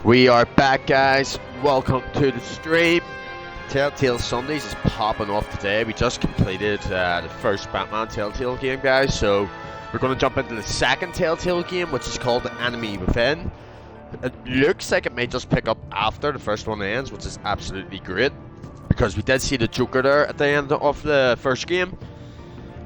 We are back, guys. Welcome to the stream. Telltale Sundays is popping off today. We just completed the first Batman Telltale game, guys. So we're going to jump into the second Telltale game, which is called The Enemy Within. It looks like it may just pick up after the first one ends, which is absolutely great. Because we did see the Joker there at the end of the first game.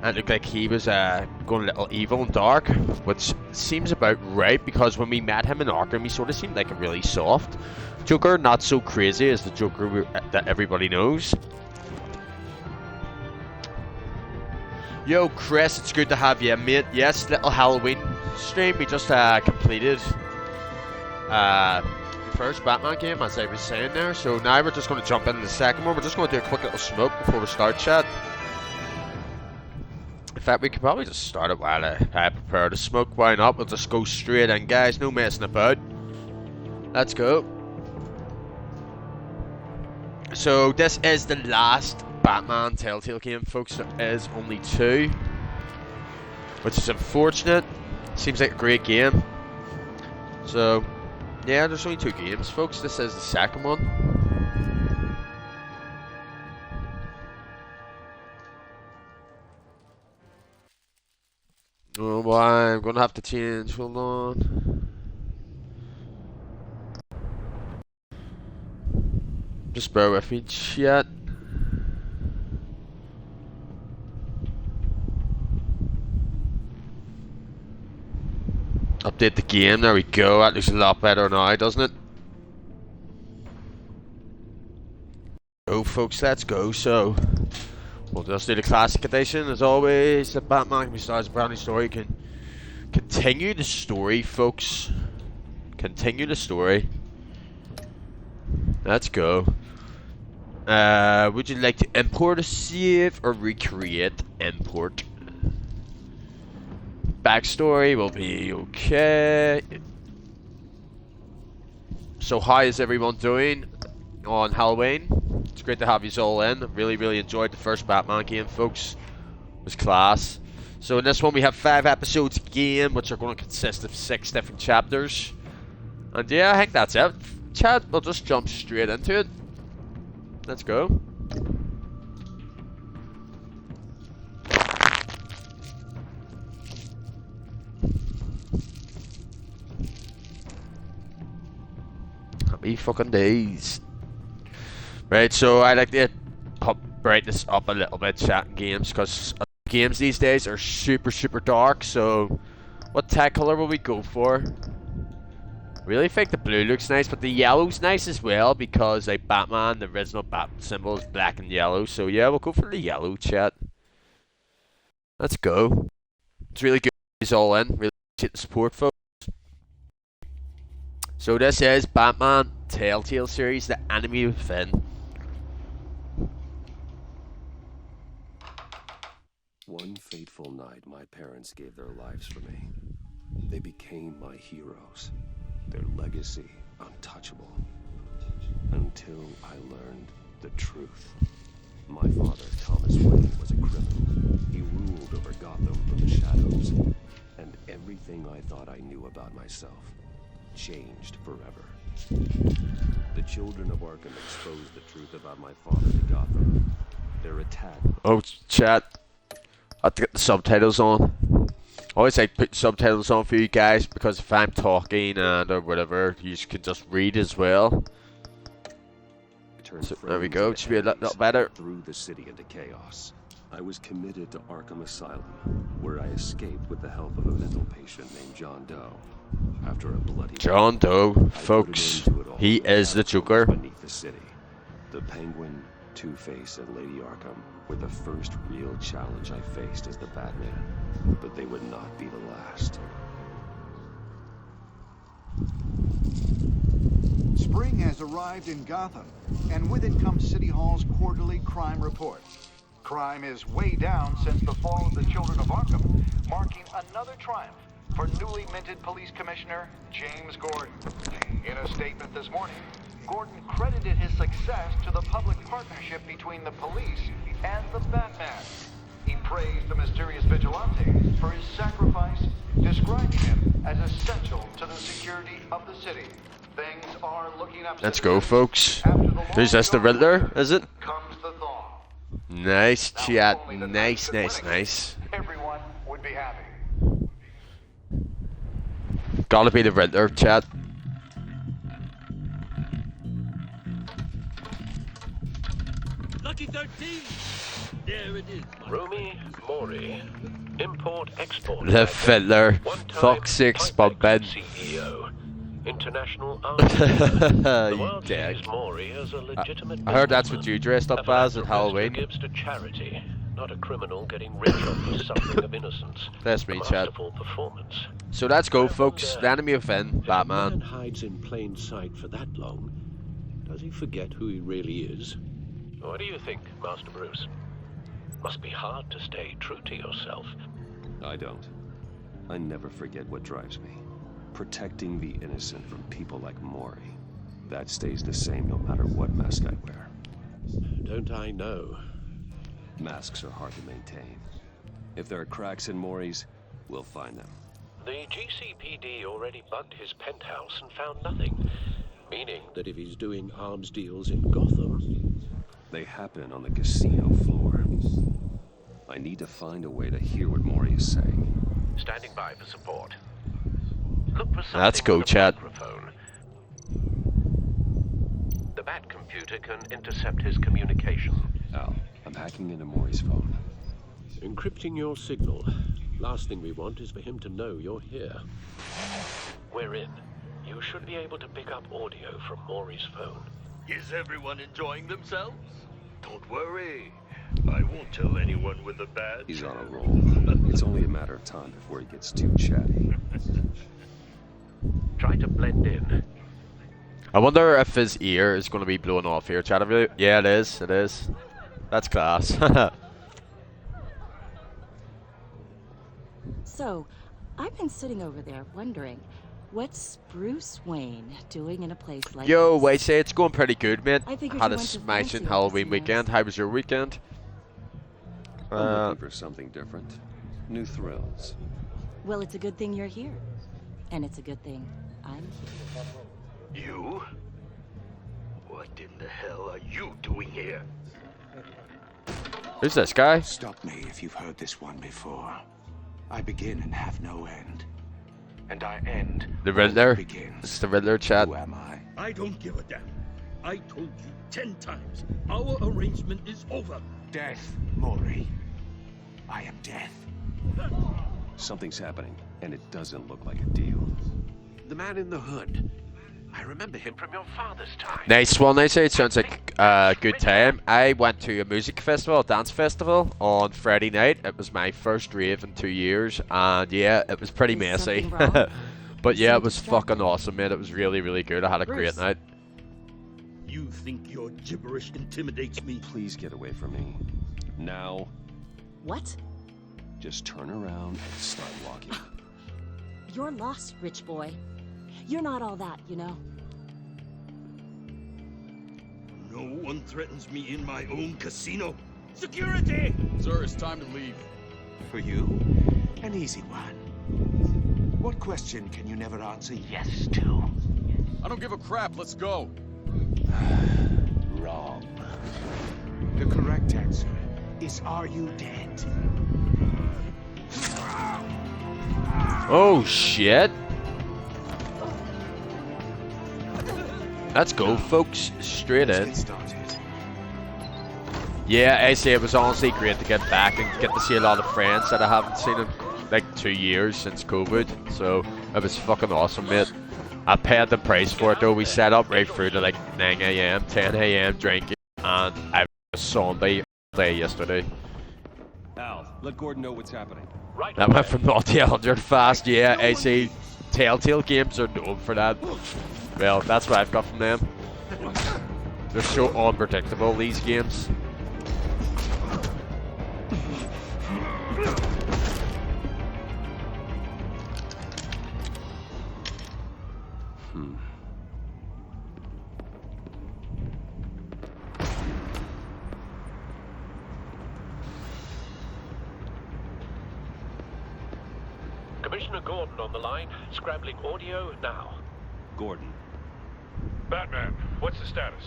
And it looked like he was going a little evil and dark, which seems about right, because when we met him in Arkham, he sort of seemed like a really soft Joker, not so crazy as the Joker that everybody knows. Yo, Chris, it's good to have you, mate. Yes, little Halloween stream. We just completed the first Batman game, as I was saying there. So now we're just going to jump into the second one. We're just going to do a quick little smoke before we start, chat. In fact, we could probably just start it while I prepare to smoke. Why not? We'll just go straight in, guys. No messing about. Let's go. So, this is the last Batman Telltale game, folks. There is only two, which is unfortunate. Seems like a great game. So, yeah, there's only two games, folks. This is the second one. Oh boy, I'm gonna have to change. Hold on. Just bear with me, chat. Update the game. There we go. That looks a lot better now, doesn't it? Go, folks. Let's go. So. We'll just do the classic edition, as always. The Batman can be started as a brand new story. You can continue the story, folks. Continue the story. Let's go. Would you like to import a save or recreate? Import. Backstory will be okay. So how is everyone doing on Halloween? It's great to have you all in. I really enjoyed the first Batman game, folks. It was class. So in this one we have 5 episodes of game, which are going to consist of 6 different chapters. And yeah, I think that's it. Chat, we'll just jump straight into it. Let's go. Happy fucking days. Right, so I like to brighten this up a little bit, chatting games, because games these days are super dark. So what tech color will we go for? Really think the blue looks nice, but the yellow's nice as well, because like Batman, the original Bat symbol is black and yellow. So yeah, we'll go for the yellow, chat. Let's go. It's really good. He's all in. Really appreciate the support, folks. So this is Batman Telltale series, The Enemy Within. One fateful night, my parents gave their lives for me. They became my heroes. Their legacy untouchable. Until I learned the truth. My father, Thomas Wayne, was a criminal. He ruled over Gotham from the shadows. And everything I thought I knew about myself changed forever. The children of Arkham exposed the truth about my father to Gotham. Their attack... Oh, chat. I have to get the subtitles on. I always like put subtitles on for you guys, because if I'm talking and or whatever, you can just read as well. So, there we go. It should be a little better. Threw the city into chaos. I was committed to Arkham Asylum, where I escaped with the help of a mental patient named John Doe. After a bloody John Doe, folks, he is the Joker. Beneath the city, the Penguin, Two-Face, and Lady Arkham were the first real challenge I faced as the Batman, but they would not be the last. Spring has arrived in Gotham, and with it comes City Hall's quarterly crime report. Crime is way down since the fall of the Children of Arkham, marking another triumph for newly minted Police Commissioner James Gordon. In a statement this morning, Gordon credited his success to the public partnership between the police and the Batman. He praised the mysterious vigilante for his sacrifice describing him as essential to the security of the city. Things are looking up. Let's go, folks. After the Who's this, the long Riddler, is it? comes the thaw. Nice Now, chat. if only the Nice, Knights nice, of winning, nice. Everyone would be happy. Gotta be the Riddler, chat. Lucky 13! There it is. Rumi Mori, import-export. The Fiddler. One-time Fuck's sake, Typex Spudbed. CEO, international arms dealer. The You world dick. sees Mori as a legitimate I heard that's what businessman, you dressed a up as at philanthropist Halloween. who gives to charity, not a criminal getting rich off the suffering of innocence. That's me, A chat. masterful performance. So let's go, folks. The enemy of Finn, If a man Batman. hides in plain sight for that long, does he forget who he really is? What do you think, Master Bruce? Must be hard to stay true to yourself. I don't. I never forget what drives me. Protecting the innocent from people like Mori. That stays the same no matter what mask I wear. Don't I know? Masks are hard to maintain. If there are cracks in Mori's, we'll find them. The GCPD already bugged his penthouse and found nothing. Meaning that if he's doing arms deals in Gotham, they happen on the casino floor. I need to find a way to hear what Mori is saying. Standing by for support. Look for something Let's go, with a chat. microphone. The Bat computer can intercept his communication. Al, I'm hacking into Mori's phone. Encrypting your signal. Last thing we want is for him to know you're here. We're in. You should be able to pick up audio from Mori's phone. Is everyone enjoying themselves? Don't worry. I won't tell anyone with a badge. He's on a roll. It's only a matter of time before he gets too chatty. Try to blend in. I wonder if his ear is going to be blown off here, chat. Yeah, it is. It is. That's class. So, I've been sitting over there wondering, what's Bruce Wayne doing in a place like Yo, this? wait, say it's going pretty good, mate. I figured Had you a went to smashing fancy Halloween casinos. weekend. How was your weekend? I'm looking for something different. New thrills. Well, it's a good thing you're here. And it's a good thing I'm here. You? What in the hell are you doing here? Who's this guy? Stop me if you've heard this one before. I begin and have no end. And I end The when it Riddler? begins. It's the Riddler, chat. Who am I? I don't give a damn. I told you 10 times. Our arrangement is over. Death, Mori. I am death. Something's happening, and it doesn't look like a deal. The man in the hood. I remember him from your father's time. Nice one, I say. It sounds like a good time. I went to a music festival, a dance festival, on Friday night. It was my first rave in 2 years, and yeah, it was pretty Is messy. something wrong? But yeah, You it was seem fucking distracted. awesome, mate. It was really, really good. I had a great Bruce. night. You think your gibberish intimidates me? Please get away from me. Now, What? just turn around and start walking. You're lost, rich boy. You're not all that, you know. No one threatens me in my own casino. Security! Sir, it's time to leave. For you, an easy one. What question can you never answer yes to? I don't give a crap. Let's go. Wrong. The correct answer is, are you dead? Oh, shit. Let's go, folks. Straight Let's in. get started. Yeah, I say it was honestly great to get back and get to see a lot of friends that I haven't seen in like 2 years since COVID. So it was fucking awesome, mate. I paid the price for it though. We set up right through to like 9 a.m., 10 a.m. drinking, and I was a zombie all day yesterday. Al, let Gordon know what's happening. Right. That went from 0 to 100 fast. Yeah, I see. Telltale games are known for that. Well, that's what I've got from them. They're so unpredictable, these games. Commissioner Commissioner Gordon on the line, scrambling audio now. Gordon. Batman, what's the status?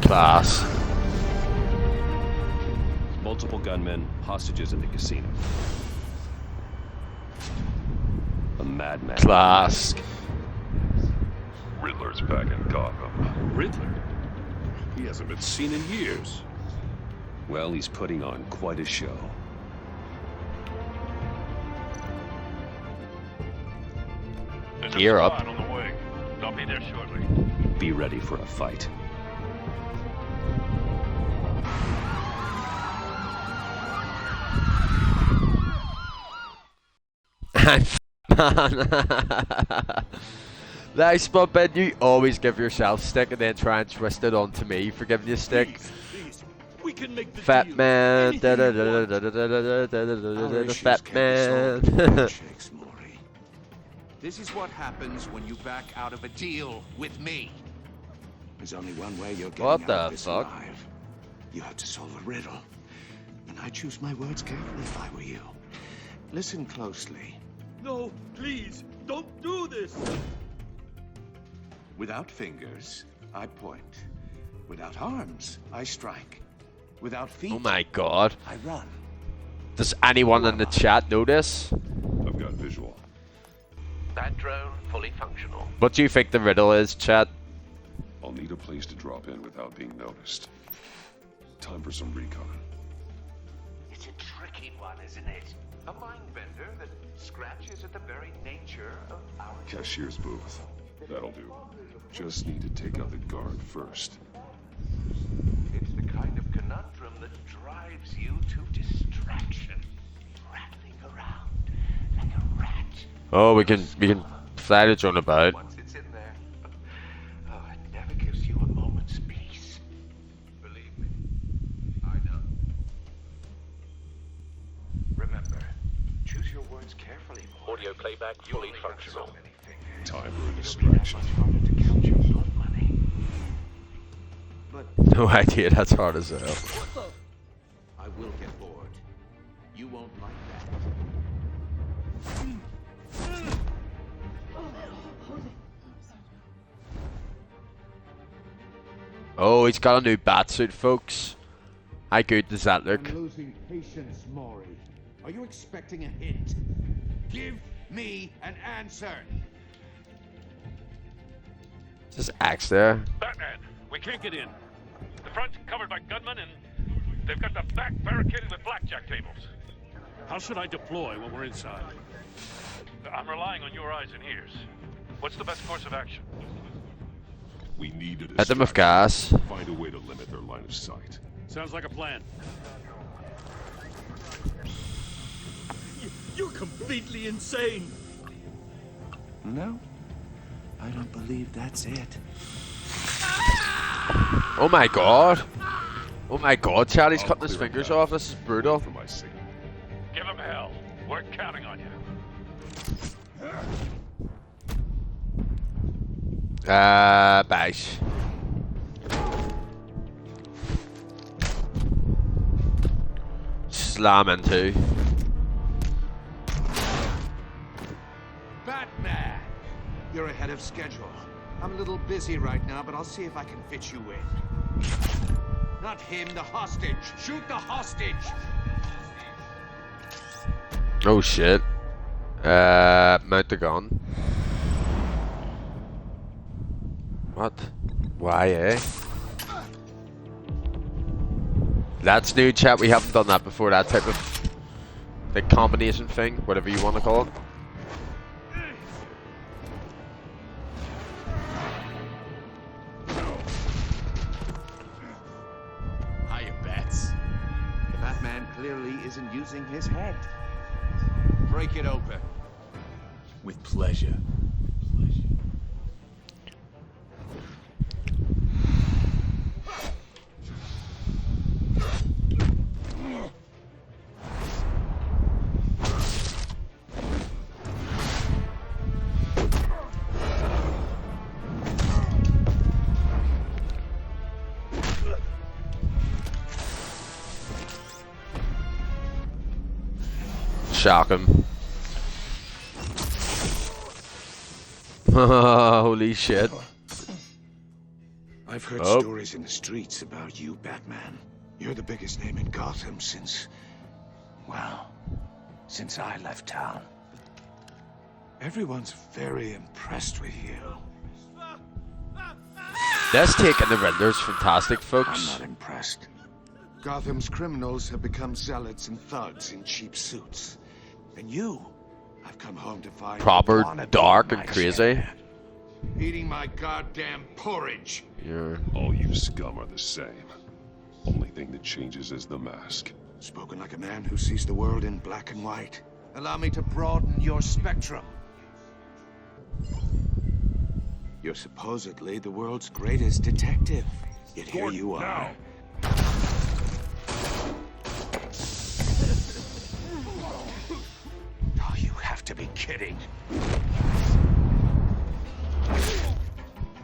Class. Multiple gunmen, hostages at the casino. A madman. Class. Riddler's back in Gotham. Riddler? He hasn't been seen in years. Well, he's putting on quite a show. There's Gear a up. squad on the way. I'll be there shortly. Be ready for a fight. I'm man. Nice, but Ben, you always give yourself stick and then try and twist it onto me for giving you stick. Please, we can make the Fat deal. man. Anything you want. Our issues Fat can't be solved with man. handshakes, Maury. This is what happens when you back out of a deal with me. There's only one way you're getting What out the of this fuck? alive. You have to solve a riddle. And I choose my words carefully if I were you. Listen closely. No, please, don't do this! Without fingers, I point. Without arms, I strike. Without feet, Oh my god. I run. Does anyone in the chat know this? I've got visual. That drone fully functional. What do you think the riddle is, chat? I'll need a place to drop in without being noticed. Time for some recon. It's a tricky one, isn't it? A mind bender that scratches at the very nature of our... Cashier's booth. That'll do. Just need to take out the guard first. It's the kind of conundrum that drives you to distraction. Rattling around like a rat. Oh, we can fly the drone about. Once it's in there, oh, it never gives you a moment's peace. Believe me, I know. Remember, choose your words carefully. Maury. Audio playback You fully only got functional. so many fingers. Time for a It'll be that distraction. much harder to count your blood money. But No idea, that's hard as hell. I will get bored. You won't like that. Oh, he's got a new batsuit, folks. How good does that look? I'm losing patience, Maury. Are you expecting a hint? Give me an answer. Just axe there. Batman, we can't get in. The front's covered by gunmen and they've got the back barricaded with blackjack tables. How should I deploy when we're inside? I'm relying on your eyes and ears. What's the best course of action? We need a Hit them with distraction. gas. Find a way to limit their line of sight. Sounds like a plan. You're completely insane! No, I don't believe that's it. Oh my god. Oh my god, Chad, he's I'll cutting his clear fingers that. off. This is brutal. For my signal. Give him hell. We're counting on you. Bash. Slam into. Batman! You're ahead of schedule. I'm a little busy right now, but I'll see if I can fit you in. Not him, the hostage. Shoot the hostage! Oh shit. Mount the gun. What? Why, eh? That's new, chat. We haven't done that before. That type of the combination thing, whatever you want to call it. Hiya, Bats. Batman clearly isn't using his head. Break it open. With pleasure. shock him. Holy shit. I've heard Oh. stories in the streets about you, Batman. You're the biggest name in Gotham since... well, since I left town. Everyone's very impressed with you. This take in the render's fantastic, I'm folks. not impressed. Gotham's criminals have become zealots and thugs in cheap suits. And you, I've come home to find... Proper wanna be dark my and crazy. champion. Eating my goddamn porridge. Yeah. All you scum are the same. Only thing that changes is the mask. Spoken like a man who sees the world in black and white. Allow me to broaden your spectrum. You're supposedly the world's greatest detective. Yet here you are. Oh, you have to be kidding.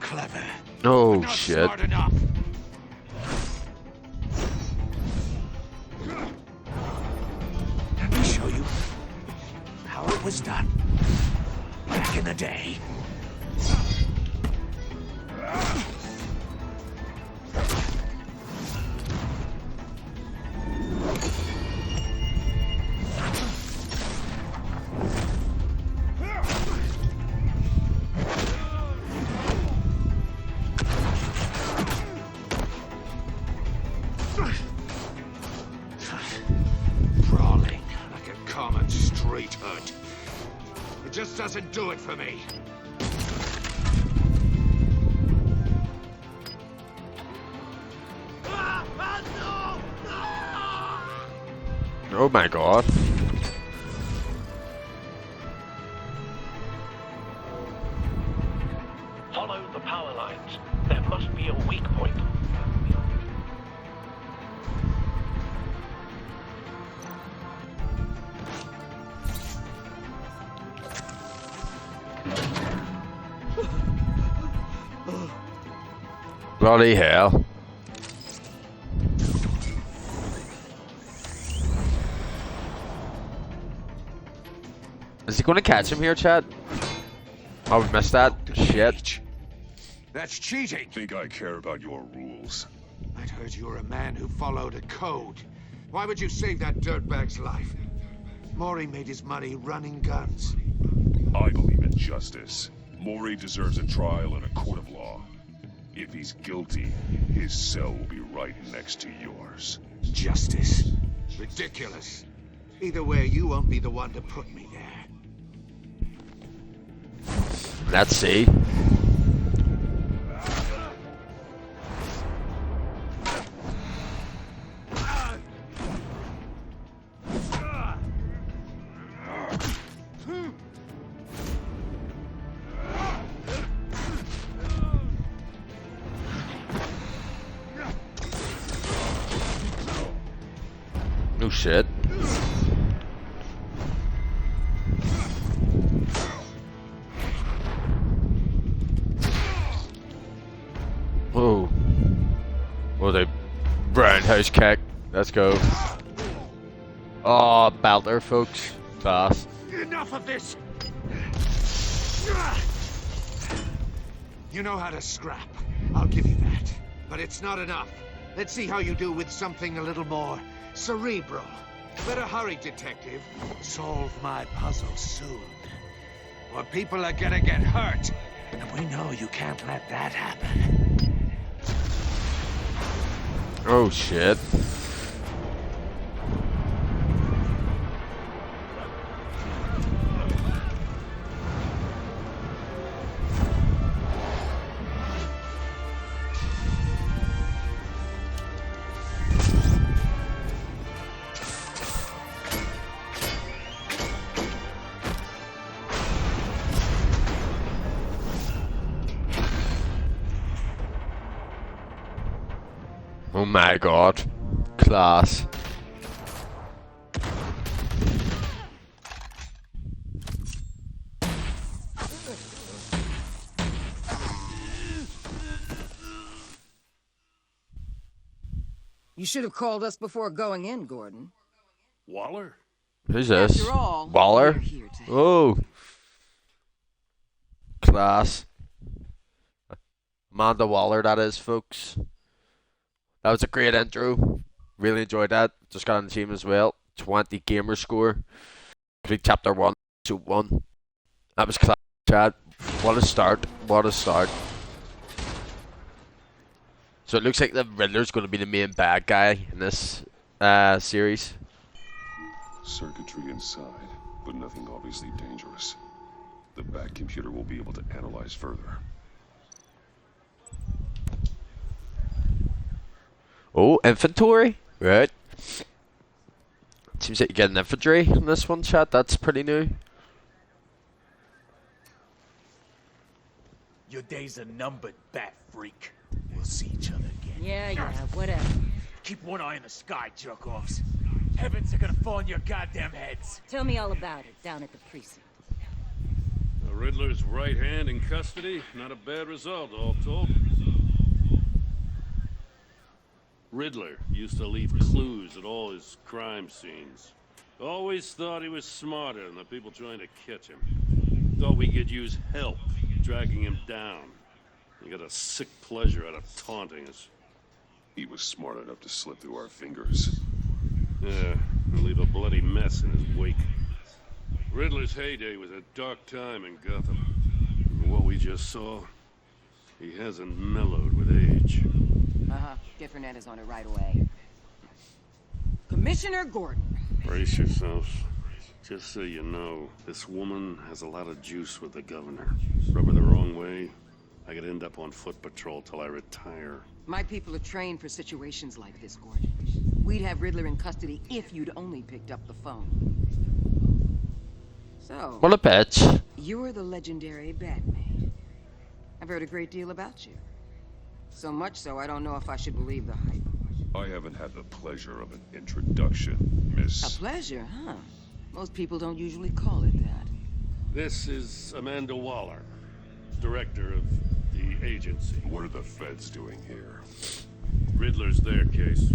Clever. Oh Not shit. smart enough. Let me show you how it was done back in the day. Brawling like a common street hood. It just doesn't do it for me. Oh my god. Follow the power lines. There must be a weak point. Bloody hell. Is he going to catch him here, Chad? Oh, we missed that. Shit. That's cheating. Think I care about your rules? I'd heard you were a man who followed a code. Why would you save that dirtbag's life? Maury made his money running guns. I believe in justice. Maury deserves a trial in a court of law. If he's guilty, his cell will be right next to yours. Justice? Ridiculous. Either way, you won't be the one to put me there. Let's see. No shit. Whoa. Oh, the roundhouse kick. Let's go. Oh, belter, folks. Fast. Enough of this! You know how to scrap. I'll give you that. But it's not enough. Let's see how you do with something a little more cerebral. Better hurry, detective. Solve my puzzle soon. Or people are gonna get hurt. And we know you can't let that happen. Oh, shit. Oh my god. Class. You should have called us before going in, Gordon. Waller? Who's this? After all, Waller? we're here to help. Oh. Class. Amanda Waller, that is, folks. That was a great intro. Really enjoyed that. Just got on the team as well. 20 gamer score. Complete chapter 1, episode 1. That was class, Chad. What a start. What a start. So it looks like the Riddler's going to be the main bad guy in this series. Circuitry inside, but nothing obviously dangerous. The back computer will be able to analyze further. Oh, inventory? Right. Seems like you get an infantry in this one, chat. That's pretty new. Your days are numbered, bat freak. We'll see each other again. Yeah, whatever. Keep one eye in the sky, jerk-offs. Heavens are gonna fall on your goddamn heads. Tell me all about it down at the precinct. The Riddler's right hand in custody. Not a bad result, all told. Riddler used to leave clues at all his crime scenes. Always thought he was smarter than the people trying to catch him. Thought we could use help dragging him down. He got a sick pleasure out of taunting us. He was smart enough to slip through our fingers. Yeah, and leave a bloody mess in his wake. Riddler's heyday was a dark time in Gotham. And what we just saw, he hasn't mellowed with age. Get Fernandez on it right away. Commissioner Gordon. Brace yourselves. Just so you know, this woman has a lot of juice with the governor. Rub her the wrong way, I could end up on foot patrol till I retire. My people are trained for situations like this, Gordon. We'd have Riddler in custody if you'd only picked up the phone. So, What a bitch. you're the legendary Batman. I've heard a great deal about you. So much so, I don't know if I should believe the hype. I haven't had the pleasure of an introduction, A Miss... pleasure, huh? Most people don't usually call it that. This is Amanda Waller, director of the agency. What are the feds doing here? Riddler's their case.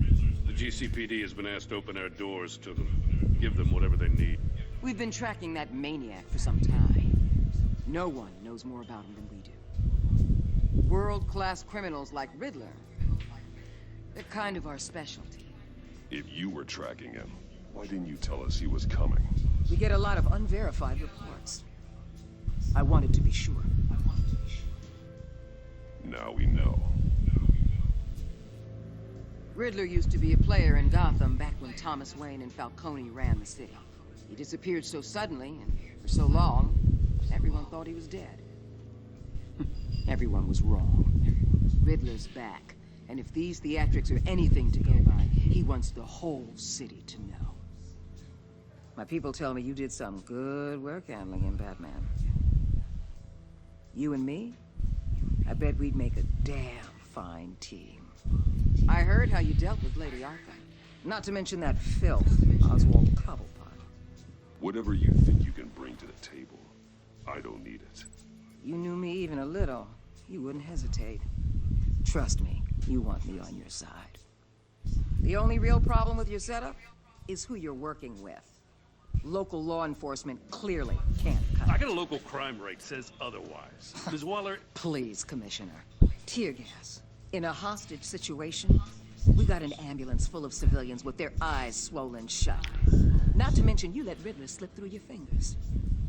The GCPD has been asked to open our doors to them. Give them whatever they need. We've been tracking that maniac for some time. No one knows more about him than we do. World-class criminals like Riddler, they're kind of our specialty. If you were tracking him, why didn't you tell us he was coming? We get a lot of unverified reports. I wanted to be sure. Now we know. Riddler used to be a player in Gotham back when Thomas Wayne and Falcone ran the city. He disappeared so suddenly and for so long, everyone thought he was dead. Everyone was wrong. Riddler's back, and if these theatrics are anything to go by, he wants the whole city to know. My people tell me you did some good work handling him, Batman. You and me? I bet we'd make a damn fine team. I heard how you dealt with Lady Arkham. Not to mention that filth, Oswald Cobblepot. Whatever you think you can bring to the table, I don't need it. You knew me even a little, you wouldn't hesitate. Trust me, you want me on your side. The only real problem with your setup is who you're working with. Local law enforcement clearly can't cut I it. got a local crime rate says otherwise. Ms. Waller, Please, Commissioner. Tear gas. In a hostage situation, we got an ambulance full of civilians with their eyes swollen shut. Not to mention you let Riddler slip through your fingers.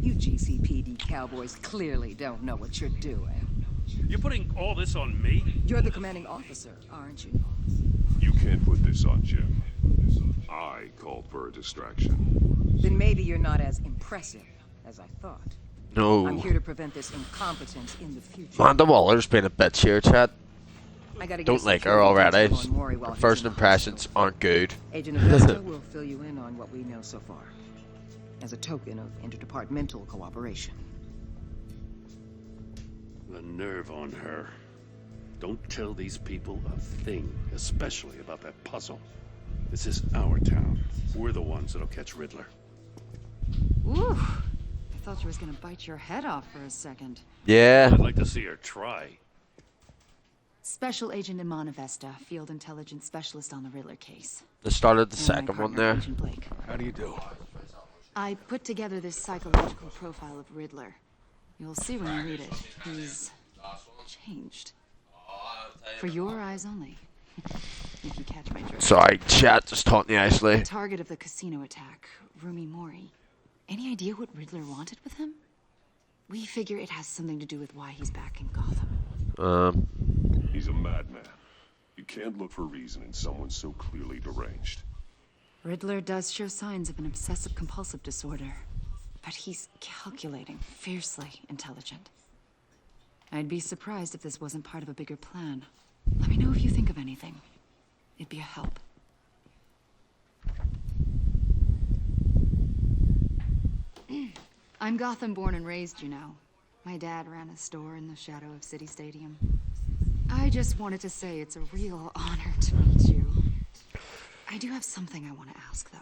You GCPD cowboys clearly don't know what you're doing. you're putting all this on me? You're the commanding officer, aren't you? You can't put this on Jim. I called for a distraction. Then maybe you're not as impressive as I thought. No. I'm here to prevent this incompetence in the future. Amanda Waller's been a bitch here, chat. I gotta get Don't some like her full already. details on Maury while Her he's first in the impressions hospital. aren't good. Agent Augusta will fill you in on what we know so far, as a token of interdepartmental cooperation. The nerve on her. Don't tell these people a thing, especially about that puzzle. This is our town. We're the ones that'll catch Riddler. Ooh, I thought you was gonna bite your head off for a second. Yeah. I'd like to see her try. Special Agent Imana Vesta, Field Intelligence Specialist on the Riddler case. They started the And my second one partner, there. Agent Blake. How do you do? I put together this psychological profile of Riddler. You'll see when you read it. He's changed. For your eyes only. If you catch my drift. Sorry, chat, just taught me nicely. The target of the casino attack, Rumi Mori. Any idea what Riddler wanted with him? We figure it has something to do with why he's back in Gotham. He's a madman. You can't look for reason in someone so clearly deranged. Riddler does show signs of an obsessive-compulsive disorder. But he's calculating, fiercely intelligent. I'd be surprised if this wasn't part of a bigger plan. Let me know if you think of anything. It'd be a help. I'm Gotham born and raised, you know. My dad ran a store in the shadow of City Stadium. I just wanted to say it's a real honor to meet you. I do have something I want to ask, though.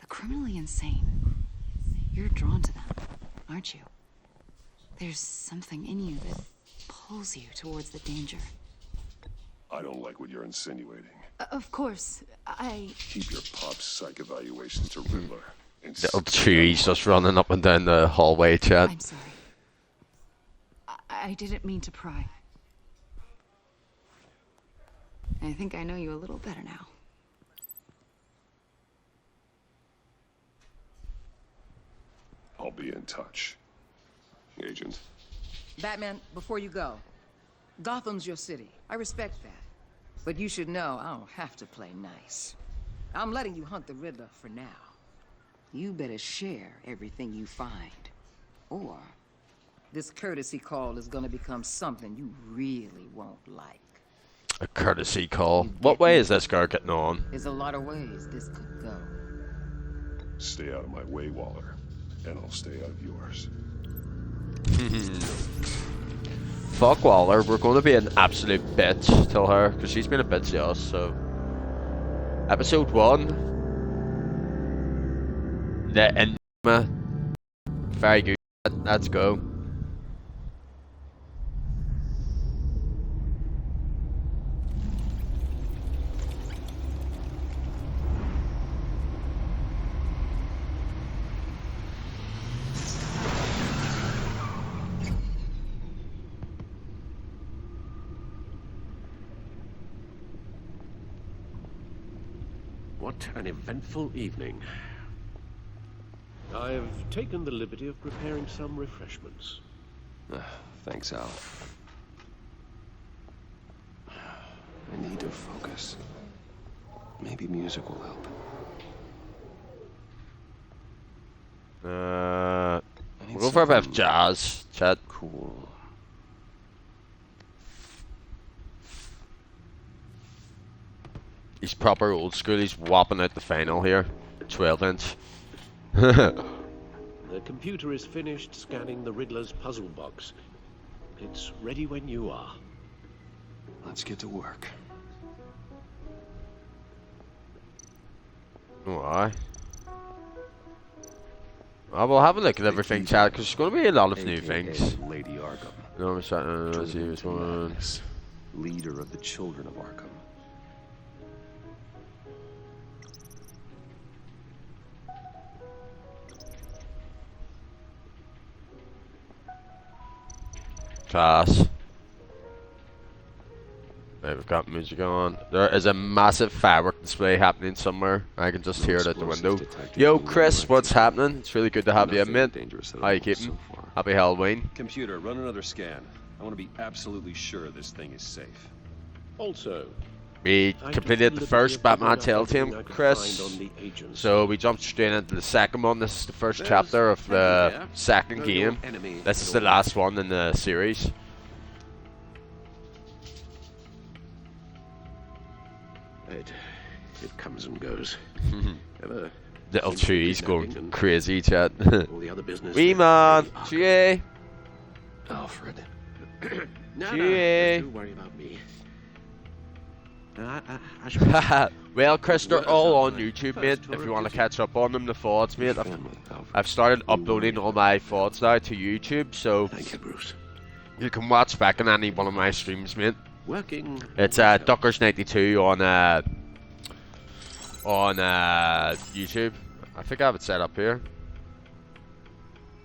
The criminally insane. You're drawn to them, aren't you? There's something in you that pulls you towards the danger. I don't like what you're insinuating. Of course, Keep your pop psych evaluations to Riddler. Little trees just running up and down the hallway, chat. I'm sorry. I didn't mean to pry. I think I know you a little better now. I'll be in touch. Agent. Batman, before you go, Gotham's your city. I respect that. But you should know I don't have to play nice. I'm letting you hunt the Riddler for now. You better share everything you find. Or this courtesy call is gonna become something you really won't like. A courtesy call. What way is this girl getting on? There's a lot of ways this could go. Stay out of my way, Waller. And I'll stay out of yours. Fuck Waller, we're going to be an absolute bitch to her, because she's been a bitch to us, so... Episode 1. The Enigma. Very good. Let's go. What an eventful evening. I've taken the liberty of preparing some refreshments. Thanks, Al. I need to focus. Maybe music will help. We'll go for a bit of jazz, chat. Cool. He's proper old school, he's whopping out the final here. 12-inch. The computer is finished scanning the Riddler's puzzle box. It's ready when you are. Let's get to work. Why? We'll have a look at everything, chat, because there's going to be a lot of new things. Lady Arkham. No, I'm starting to see what's going on. Leader of the Children of Arkham. Class. Right, we've got music on. There is a massive firework display happening somewhere. I can just hear it out the window. Yo, Chris, what's happening? It's really good to have you, mate. How you keeping? Happy Halloween. Computer, run another scan. I want to be absolutely sure this thing is safe. Also, We completed the first Batman Telltale, Chris. So we jumped straight into the second one. This is the first chapter of the second game. This is the last one in the series. It comes and goes. Little trees going crazy, chat. All the other business. Wee man, GA. Alfred. No, GA. don't worry about me. Well, Chris, they're all on YouTube, mate. If you want to catch up on them, the VODs, mate. I've started uploading all my VODs now to YouTube, so Thank you, Bruce. you can watch back on any one of my streams, mate. Working. It's Duckers92 on YouTube. I think I have it set up here.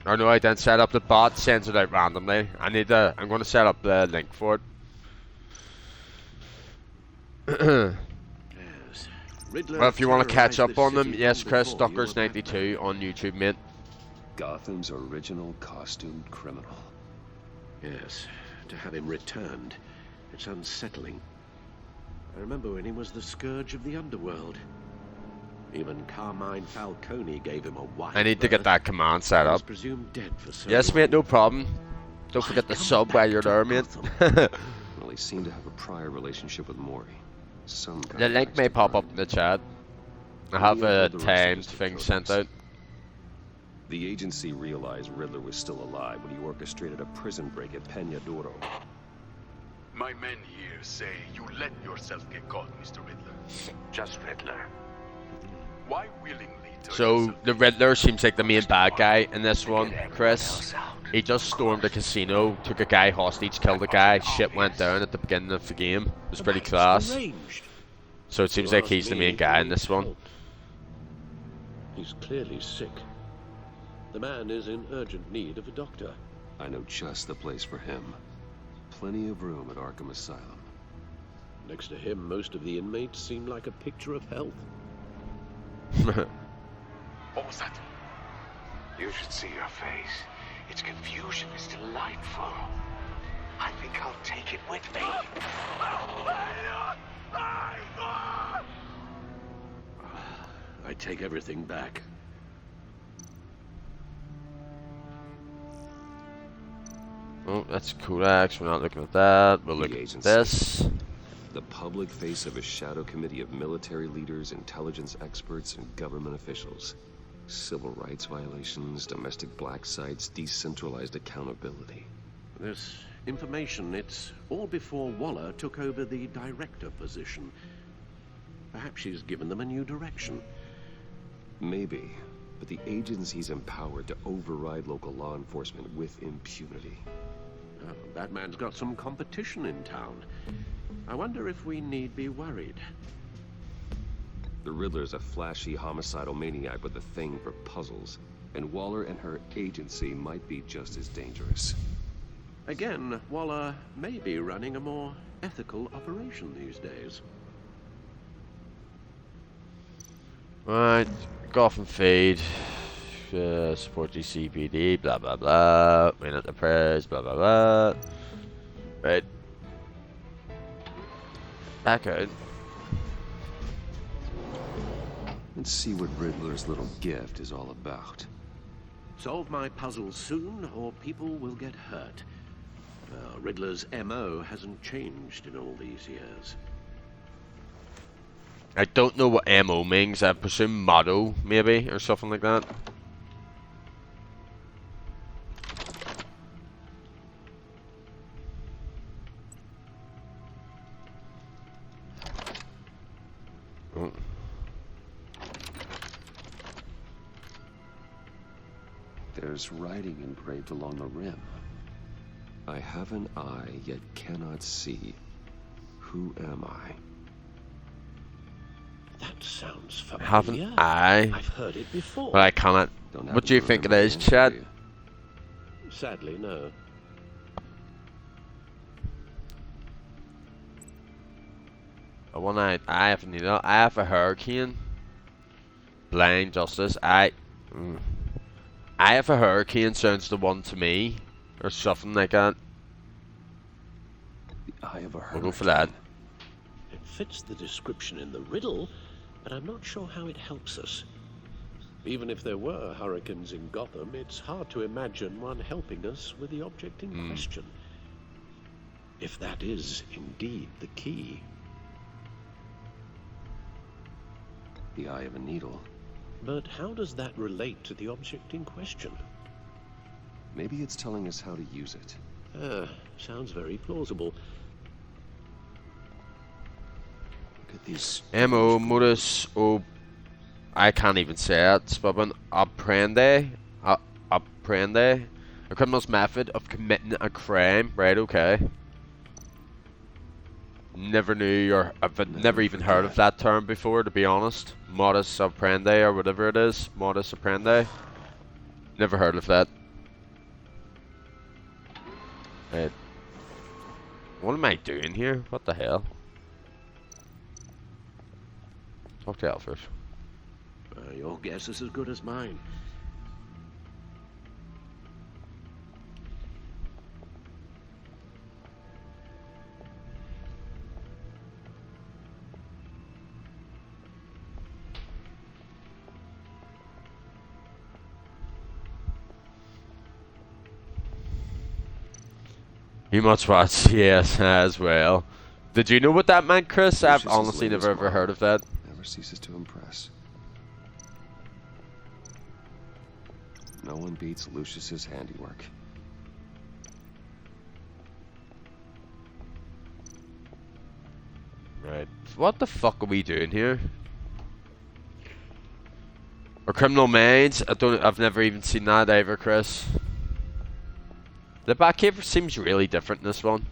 Oh no, I didn't set up the bot, sends it out randomly. I'm going to set up the link for it. Yes. Riddler Well, if you want to catch terrorized up the on them, city yes, long Chris, before you were Stuckers92 on YouTube, mate. Gotham's original costumed criminal. Yes, to have him returned. It's unsettling. I remember when he was the scourge of the underworld. Even Carmine Falcone gave him a wife. I need to get that command set up. Presumed dead for so Yes, long. mate, no problem. Don't forget to sub while you're there, mate. Well, he seemed to have a prior relationship with Mori. Some kind The of link may pop up in the chat. I have a timed thing sent out. The agency realized Riddler was still alive when he orchestrated a prison break at Peñadoro. My men here say you let yourself get caught, Mr. Riddler. Just Riddler. Why willingly turn So, yourself the Riddler seems like the main bad guy in this one, Chris. He just stormed the casino, took a guy hostage, killed a guy, shit went down at the beginning of the game. It was pretty class. So it seems like he's the main guy in this one. He's clearly sick. The man is in urgent need of a doctor. I know just the place for him. Plenty of room at Arkham Asylum. Next to him, most of the inmates seem like a picture of health. What was that? You should see your face. Its confusion is delightful. I think I'll take it with me. I take everything back. Oh, that's Kodax. We're not looking at that. We'll look at this. The public face of a shadow committee of military leaders, intelligence experts, and government officials. Civil rights violations, domestic black sites, decentralized accountability. This information, it's all before Waller took over the director position. Perhaps she's given them a new direction. Maybe, but the agency's empowered to override local law enforcement with impunity. Oh, Batman's got some competition in town. I wonder if we need be worried. The Riddler's a flashy homicidal maniac with a thing for puzzles, and Waller and her agency might be just as dangerous. Again, Waller may be running a more ethical operation these days. Right, Gotham feed. Support GCPD, blah blah blah. Main enterprise, blah blah blah. Right. Back out. Let's see what Riddler's little gift is all about. Solve my puzzle soon, or people will get hurt. Riddler's MO hasn't changed in all these years. I don't know what MO means. I presume motto, maybe, or something like that. Oh. There's writing engraved along the rim. I have an eye, yet cannot see. Who am I? That sounds familiar. Have an eye, I've heard it before. but I cannot. What do you think it is, Chad? Sadly, no. A one-eyed eye of a needle. Eye of a hurricane. Blind justice. Eye of a hurricane sounds the one to me, or something like that. The eye of a hurricane. We'll go for that. It fits the description in the riddle, but I'm not sure how it helps us. Even if there were hurricanes in Gotham, it's hard to imagine one helping us with the object in question. If that is indeed the key. The eye of a needle. But how does that relate to the object in question? Maybe it's telling us how to use it. Sounds very plausible. Look at these. MO modus o. I can't even say it. Spabin apprende. Apprende. A criminal's method of committing a crime. Right, okay. Never knew, or I've never even heard of that term before, to be honest. Modus operandi, or whatever it is. Modus operandi. Never heard of that. Right. What am I doing here? What the hell? Talk to Alfred. Your guess is as good as mine. You must watch, yes, as well. Did you know what that meant, Chris? I've Lucius's honestly never latest ever heard of that. Never ceases to impress. No one beats Lucius's handiwork. Right. What the fuck are we doing here? Or Criminal Minds? I've never even seen that either, Chris. The Batcave seems really different in this one.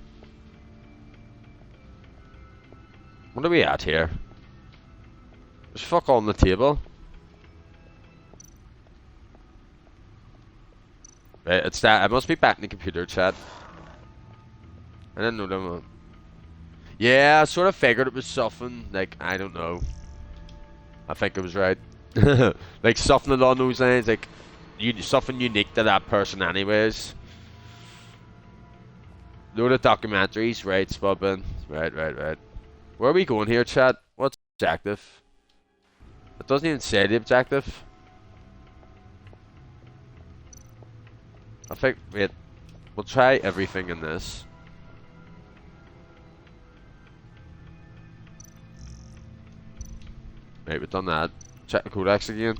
What are we at here? There's fuck all on the table. Right, it's that. I must be back in the computer chat. I didn't know them. Yeah, I sort of figured it was something, like, I don't know. I think it was right. Like, something along those lines, like, something unique to that person anyways. Load of documentaries, right, Spubbin. Right. Where are we going here, chat? What's the objective? It doesn't even say the objective. I think, wait, we'll try everything in this. Right, we've done that. Check the codex again.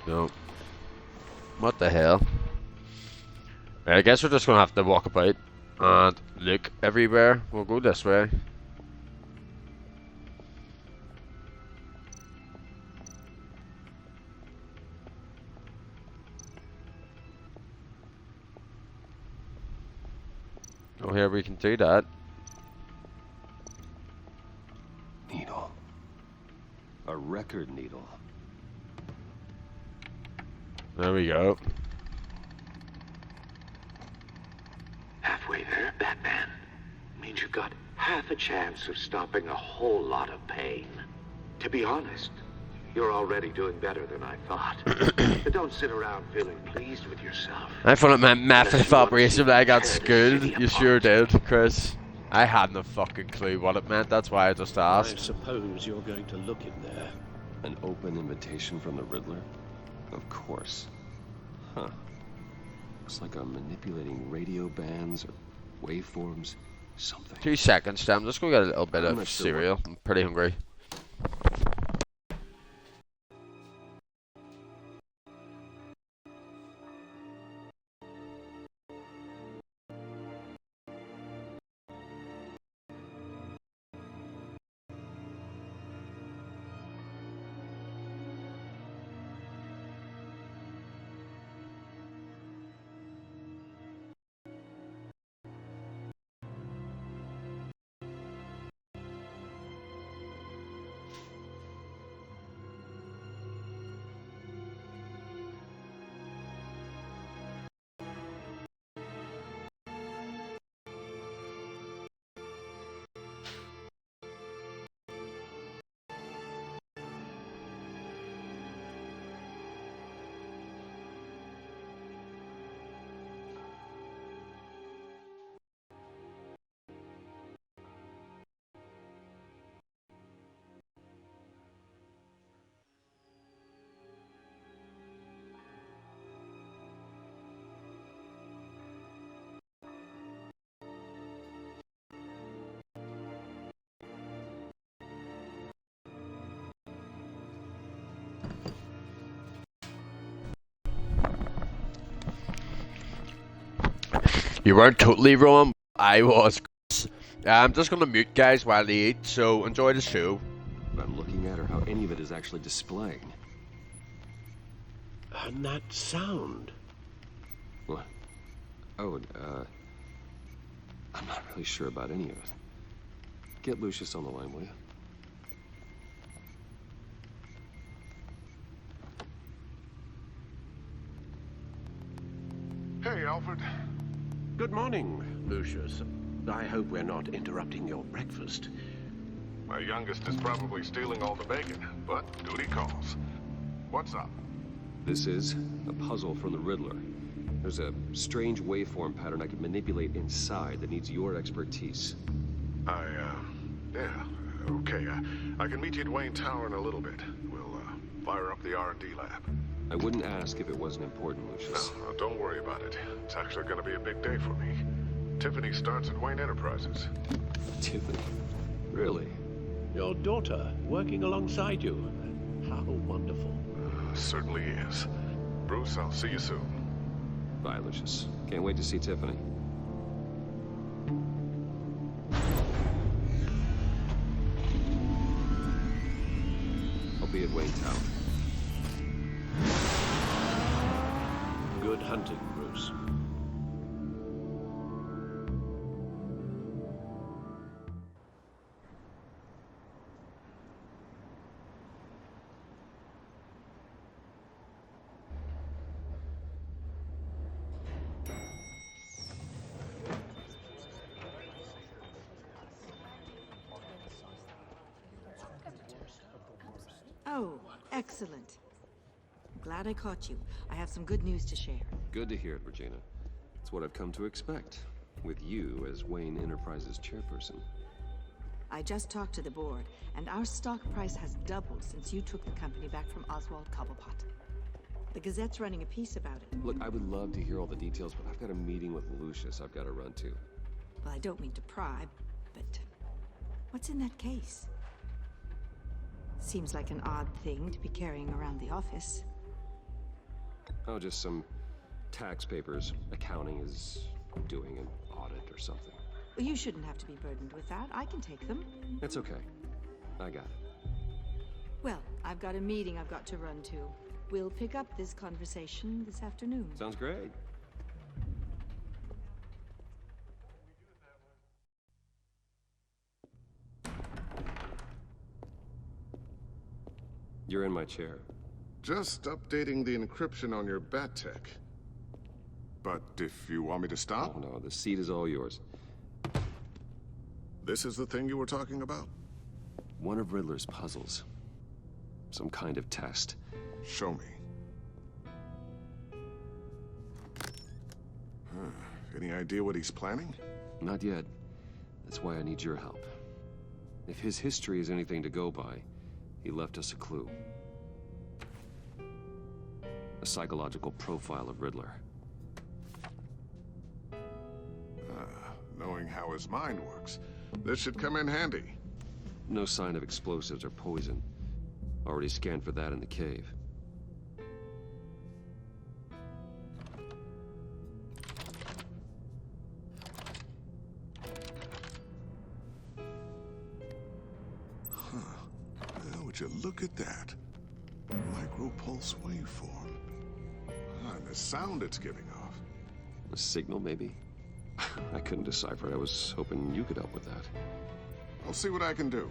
No. What the hell? Right, I guess we're just gonna have to walk about and look everywhere. We'll go this way. Oh, here we can do that. Needle. A record needle. There we go. Halfway there, Batman. Means you've got half a chance of stopping a whole lot of pain. To be honest, you're already doing better than I thought. But don't sit around feeling pleased with yourself. I thought it meant method operation when I got schooled. You sure did, Chris. I hadn't a fucking clue what it meant, that's why I just asked. I suppose you're going to look in there. An open invitation from the Riddler? Of course. Huh. Looks like I'm manipulating radio bands or waveforms. Something. 2 seconds, Sam. I'm just gonna get a little bit I'm of not sure cereal. I'm pretty hungry. You weren't totally wrong. I was. I'm just gonna mute guys while they eat, so enjoy the show. I'm looking at how any of it is actually displaying. And that sound. What? Oh, I'm not really sure about any of it. Get Lucius on the line, will you? Hey, Alfred. Good morning, Lucius. I hope we're not interrupting your breakfast. My youngest is probably stealing all the bacon, but duty calls. What's up? This is a puzzle from the Riddler. There's a strange waveform pattern I can manipulate inside that needs your expertise. Yeah, okay. I can meet you at Wayne Tower in a little bit. We'll, fire up the R&D lab. I wouldn't ask if it wasn't important, Lucius. No, don't worry about it. It's actually gonna be a big day for me. Tiffany starts at Wayne Enterprises. Tiffany? Really? Your daughter working alongside you. How wonderful. Certainly is. Bruce, I'll see you soon. Bye, Lucius. Can't wait to see Tiffany. I'll be at Wayne Tower. Good hunting, Bruce. Oh, excellent. Glad I caught you. I have some good news to share. Good to hear it, Regina. It's what I've come to expect, with you as Wayne Enterprises chairperson. I just talked to the board, and our stock price has doubled since you took the company back from Oswald Cobblepot. The Gazette's running a piece about it. Look, I would love to hear all the details, but I've got a meeting with Lucius I've got to run to. Well, I don't mean to pry, but what's in that case? Seems like an odd thing to be carrying around the office. Oh, just some tax papers. Accounting is doing an audit or something. Well, you shouldn't have to be burdened with that. I can take them. It's okay. I got it. Well, I've got a meeting I've got to run to. We'll pick up this conversation this afternoon. Sounds great. You're in my chair. Just updating the encryption on your bat tech. But if you want me to stop? Oh, no, the seat is all yours. This is the thing you were talking about? One of Riddler's puzzles. Some kind of test. Show me. Any idea what he's planning? Not yet. That's why I need your help. If his history is anything to go by, he left us a clue. A psychological profile of Riddler. Knowing how his mind works, this should come in handy. No sign of explosives or poison. Already scanned for that in the cave. Well, would you look at that? Micropulse waveform. And the sound it's giving off. A signal, maybe? I couldn't decipher it. I was hoping you could help with that. I'll see what I can do.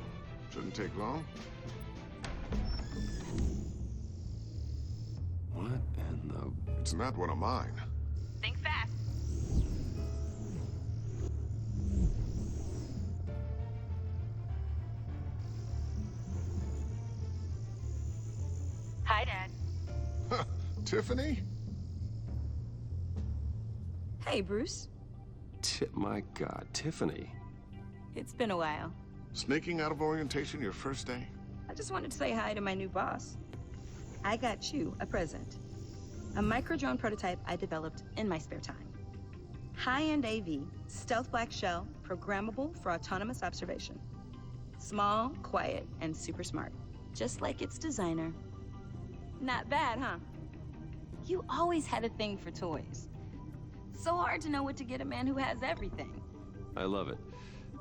Shouldn't take long. What in the... It's not one of mine. Think fast. Hi, Dad. Tiffany? Hey, Bruce. My God, Tiffany. It's been a while. Sneaking out of orientation your first day? I just wanted to say hi to my new boss. I got you a present. A micro-drone prototype I developed in my spare time. High-end AV, stealth black shell, programmable for autonomous observation. Small, quiet, and super smart. Just like its designer. Not bad, huh? You always had a thing for toys. So hard to know what to get a man who has everything. I love it.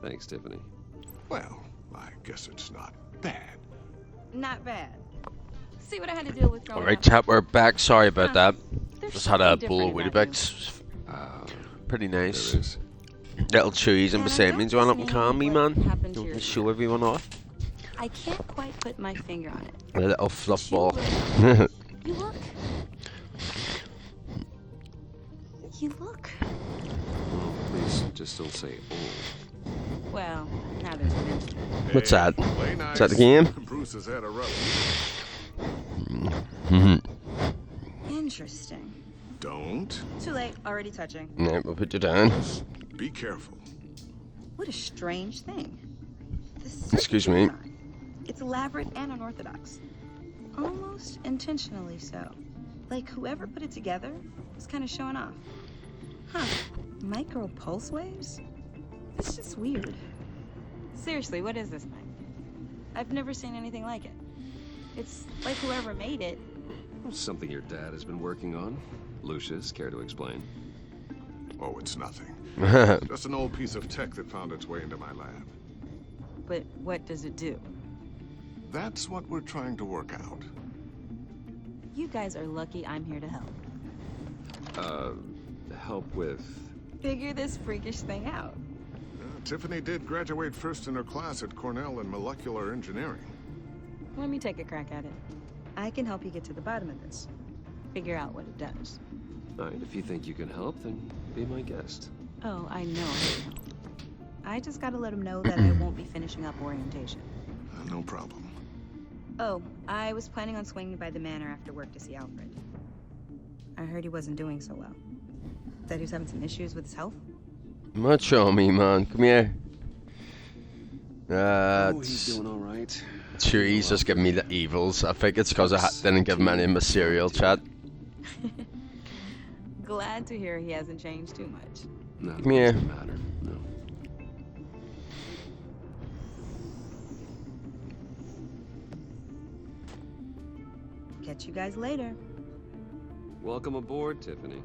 Thanks, Tiffany. Well, I guess it's not bad. Not bad. See what I had to deal with growing Alright, up? chat, we're back. Sorry about that. There's Just had a something bowl of different about Weetabix. Pretty nice. There is. Little trees and beside me. Do you want to calm me, man? happened to Don't your show everyone off. I can't quite put my finger on it. A little fluff ball. You look. You look. Oh, please, just don't say old. Well, now there's an instant. What's that? Play Is nice. that the game? Bruce has had a rough. Interesting. Don't. Too late. Already touching. Yeah, we'll put you down. Be careful. What a strange thing. The Excuse me. design. It's elaborate and unorthodox. Almost intentionally so. Like whoever put it together was kind of showing off. Huh. Micro pulse waves? It's just weird. Seriously, what is this thing? I've never seen anything like it. It's like whoever made it. Something your dad has been working on. Lucius, care to explain? Oh, it's nothing. Just an old piece of tech that found its way into my lab. But what does it do? That's what we're trying to work out. You guys are lucky I'm here to help. Help with... Figure this freakish thing out. Tiffany did graduate first in her class at Cornell in molecular engineering. Let me take a crack at it. I can help you get to the bottom of this. Figure out what it does. All right, if you think you can help, then be my guest. Oh, I know I can help. I just gotta let him know that I won't be finishing up orientation. No problem. Oh, I was planning on swinging by the manor after work to see Alfred. I heard he wasn't doing so well. That he was having some issues with his health. Much on me, man. Come here. He's doing all right. Sure, he's just giving me the evils. I think it's because I didn't give him any material chat. Glad to hear he hasn't changed too much. No, Come here. doesn't matter. No. Catch you guys later. Welcome aboard, Tiffany.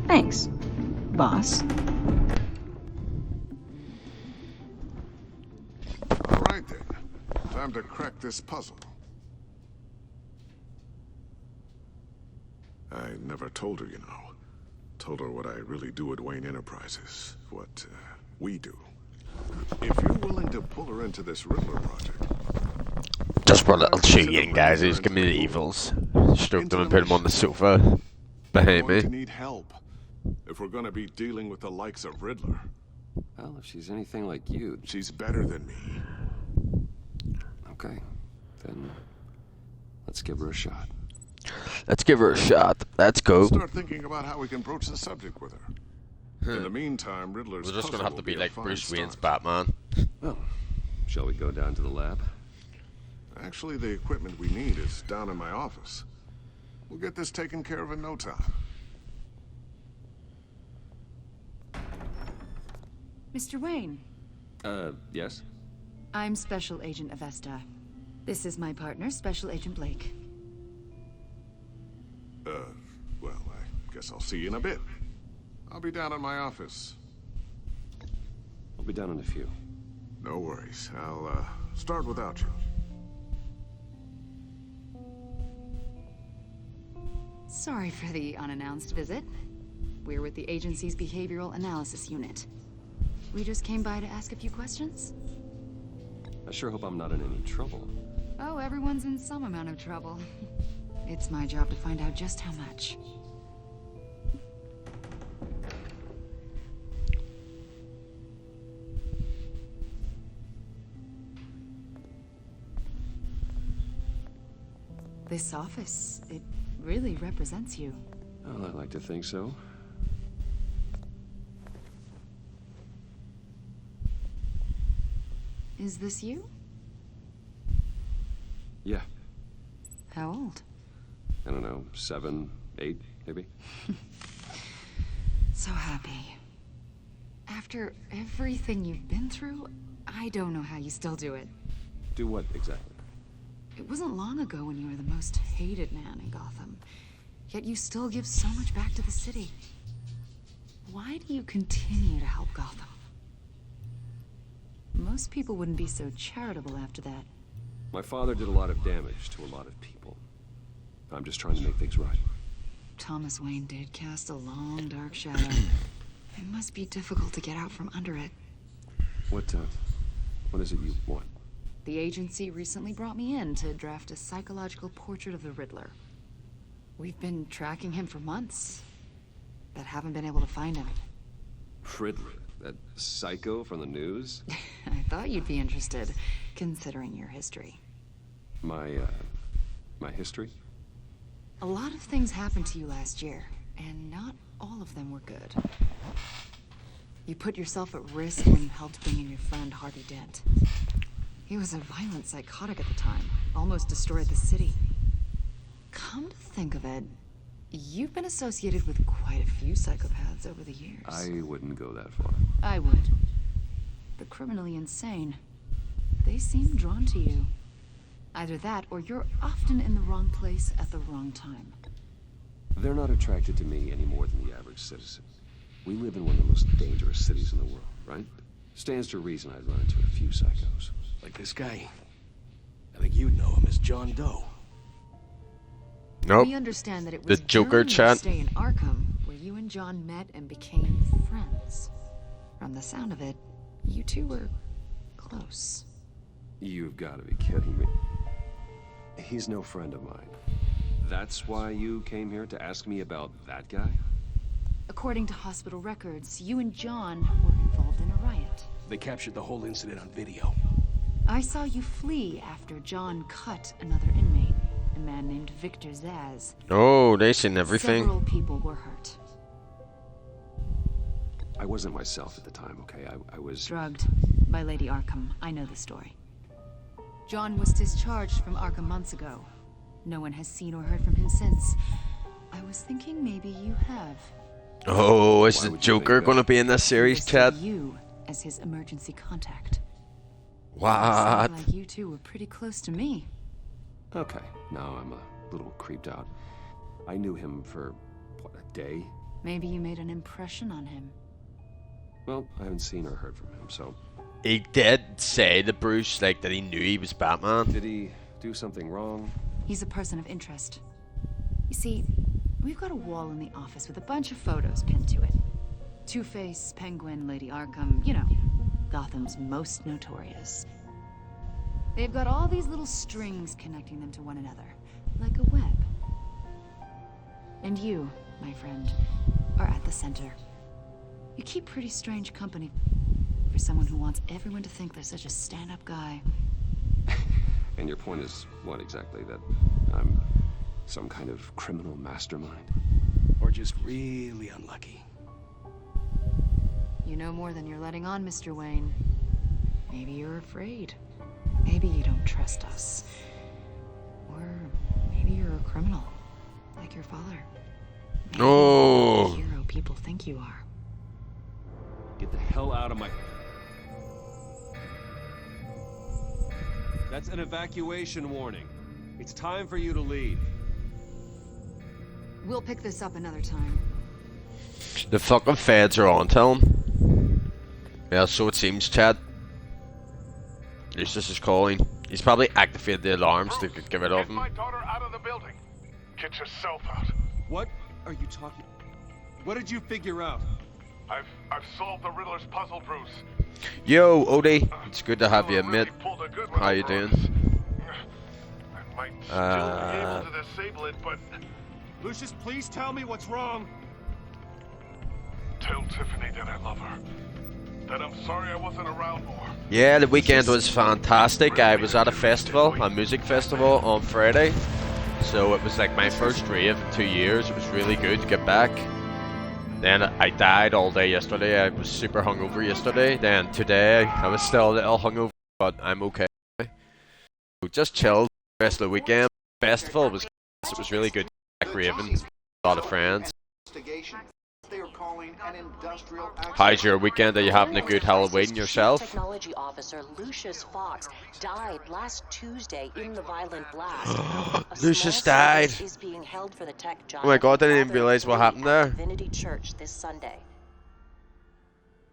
Thanks, boss. All right then. Time to crack this puzzle. I never told her, you know. Told her what I really do at Wayne Enterprises. What we do. If you're willing to pull her into this Riddler project... Just for a little cheating, guys. He's giving me the evils. Stroked him and put him on the sofa behind We're going to me. need help. If we're going to be dealing with the likes of Riddler. Well, if she's anything like you... She's better than me. Okay. Then let's give her a shot. Let's give her a shot. Let's go. Start thinking about how we can broach the subject with her. In the meantime, Riddler's We're just puzzle gonna have to will be a like fine Bruce Wayne's start. Batman. Well, shall we go down to the lab? Actually, the equipment we need is down in my office. We'll get this taken care of in no time. Mr. Wayne, Yes? I'm Special Agent Avesta. This is my partner, Special Agent Blake. Well, I guess I'll see you in a bit. I'll be down in my office. I'll be down in a few. No worries. I'll, start without you. Sorry for the unannounced visit. We're with the agency's Behavioral Analysis Unit. We just came by to ask a few questions. I sure hope I'm not in any trouble. Oh, everyone's in some amount of trouble. It's my job to find out just how much. This office, it really represents you. Well, I'd like to think so. Is this you? Yeah. How old? I don't know, 7, 8, maybe? So happy. After everything you've been through, I don't know how you still do it. Do what, exactly? It wasn't long ago when you were the most hated man in Gotham. Yet you still give so much back to the city. Why do you continue to help Gotham? Most people wouldn't be so charitable after that. My father did a lot of damage to a lot of people. I'm just trying to make things right. Thomas Wayne did cast a long, dark shadow. It must be difficult to get out from under it. What is it you want? The agency recently brought me in to draft a psychological portrait of the Riddler. We've been tracking him for months, but haven't been able to find him. Riddler? That psycho from the news? I thought you'd be interested, considering your history. My history? A lot of things happened to you last year, and not all of them were good. You put yourself at risk when you helped bring in your friend Harvey Dent. He was a violent psychotic at the time, almost destroyed the city. Come to think of it, you've been associated with quite a few psychopaths over the years. I wouldn't go that far. I would. The criminally insane. They seem drawn to you. Either that, or you're often in the wrong place at the wrong time. They're not attracted to me any more than the average citizen. We live in one of the most dangerous cities in the world, right? Stands to reason I'd run into a few psychos. Like this guy. I think you'd know him as John Doe. Nope. We understand that it The was Joker during your chat. stay in Arkham where you and John met and became friends. From the sound of it, you two were close. You've got to be kidding me. He's no friend of mine. That's why you came here to ask me about that guy? According to hospital records, you and John were involved in a riot. They captured the whole incident on video. I saw you flee after John cut another inmate, a man named Victor Zaz. Oh, they seen everything. Several people were hurt. I wasn't myself at the time, okay? I was... Drugged by Lady Arkham. I know the story. John was discharged from Arkham months ago. No one has seen or heard from him since. I was thinking maybe you have. Oh, is Why the would you Joker think that? going to be in this series, Listed Chad? you as his emergency contact. What? Sounded like you two were pretty close to me. Okay, now I'm a little creeped out. I knew him for, what, a day? Maybe you made an impression on him. Well, I haven't seen or heard from him, so... He did say to Bruce, like, that he knew he was Batman. Did he do something wrong? He's a person of interest. You see, we've got a wall in the office with a bunch of photos pinned to it. Two-Face, Penguin, Lady Arkham, you know, Gotham's most notorious. They've got all these little strings connecting them to one another, like a web. And you, my friend, are at the center. You keep pretty strange company for someone who wants everyone to think they're such a stand-up guy. And your point is, what exactly? That I'm some kind of criminal mastermind? Or just really unlucky. You know more than you're letting on, Mr. Wayne. Maybe you're afraid. Maybe you don't trust us. Or maybe you're a criminal, like your father. Maybe Oh. you're the hero people think you are. Get the hell out of my... That's an evacuation warning. It's time for you to leave. We'll pick this up another time. The fucking feds are on to him. Yeah, so it seems, Chad. Eustace is calling. He's probably activated the alarms to get rid of him. my daughter out of the building. Get yourself out. What are you talking... What did you figure out? I've solved the Riddler's puzzle, Bruce. Yo, Odie. It's good to have you, mate. Pulled a good one How you over doing? us. I might still be able to disable it, but Lucius, please tell me what's wrong. tell Tiffany that I love her. That I'm sorry I wasn't around more. Yeah, the weekend was fantastic. I was at a festival, a music festival on Friday. So it was like my first rave in 2 years. It was really good to get back. Then I died all day yesterday. I was super hungover yesterday. Then today I was still a little hungover, but I'm okay. So just chilled the rest of the weekend. Festival was really good. Back raving, a lot of friends. They are calling an industrial How's your weekend? Are you having a good Halloween yourself? Technology officer Lucius Fox died last Tuesday in the violent blast. Lucius died. Is being held for the tech giant. Oh my god, I didn't even realize what happened there. Divinity Church this Sunday.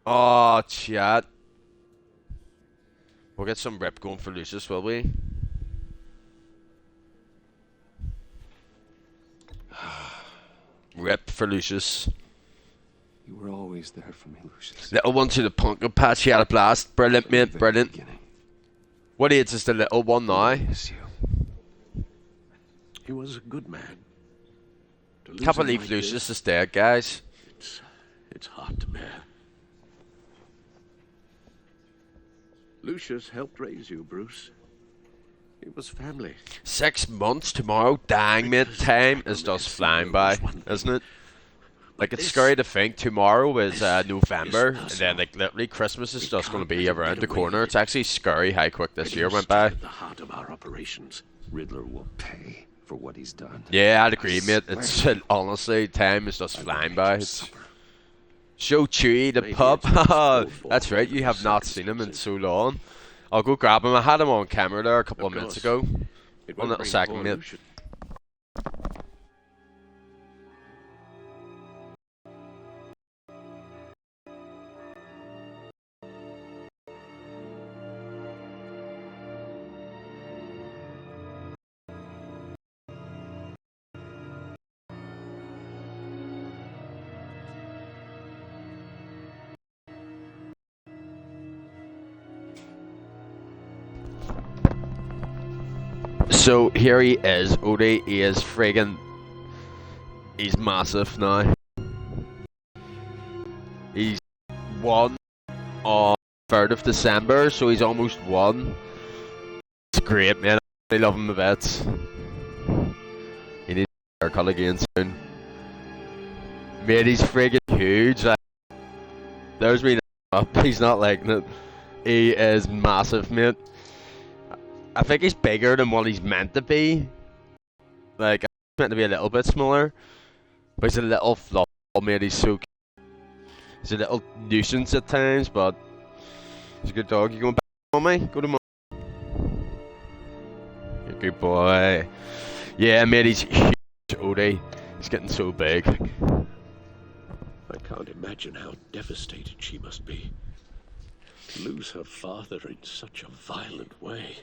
Oh, chat. We'll get some rep going for Lucius, will we? Rip for Lucius. You were always there for me, Lucius. Little one to the pumpkin patch, he had a blast. Brilliant, mate, brilliant. What age is the little one now? He was a good man. Can't believe Lucius is dead, guys. It's hard to bear. Lucius helped raise you, Bruce. It was family. 6 months tomorrow? Dang, mate, time is just flying by, isn't it? Like, it's scary to think tomorrow is November, and then, like, literally Christmas is just going to be around the corner. It's actually scary how quick this year went by. The heart of our operations. Riddler will pay for what he's done. Yeah, I'd agree, mate. It's honestly, time is just flying by. It's... Show Chewie the pup. That's right, you have not seen him in so long. I'll go grab him. I had him on camera there a couple of minutes ago. One little second, mate. So here he is, Odie. He is friggin'. He's massive now. He's 1 on 3rd of December, so he's almost 1. It's great, man. I love him a bit. He needs a haircut again soon. Mate, he's friggin' huge. Like, there's me up. He's not liking it. He is massive, mate. I think he's bigger than what he's meant to be. Like, he's meant to be a little bit smaller. But he's a little flop, mate. He's so cute. He's a little nuisance at times, but he's a good dog. You going back on me? Go to mom. You're a good boy. Yeah, mate, he's huge, Odie. He's getting so big. I can't imagine how devastated she must be. To lose her father in such a violent way.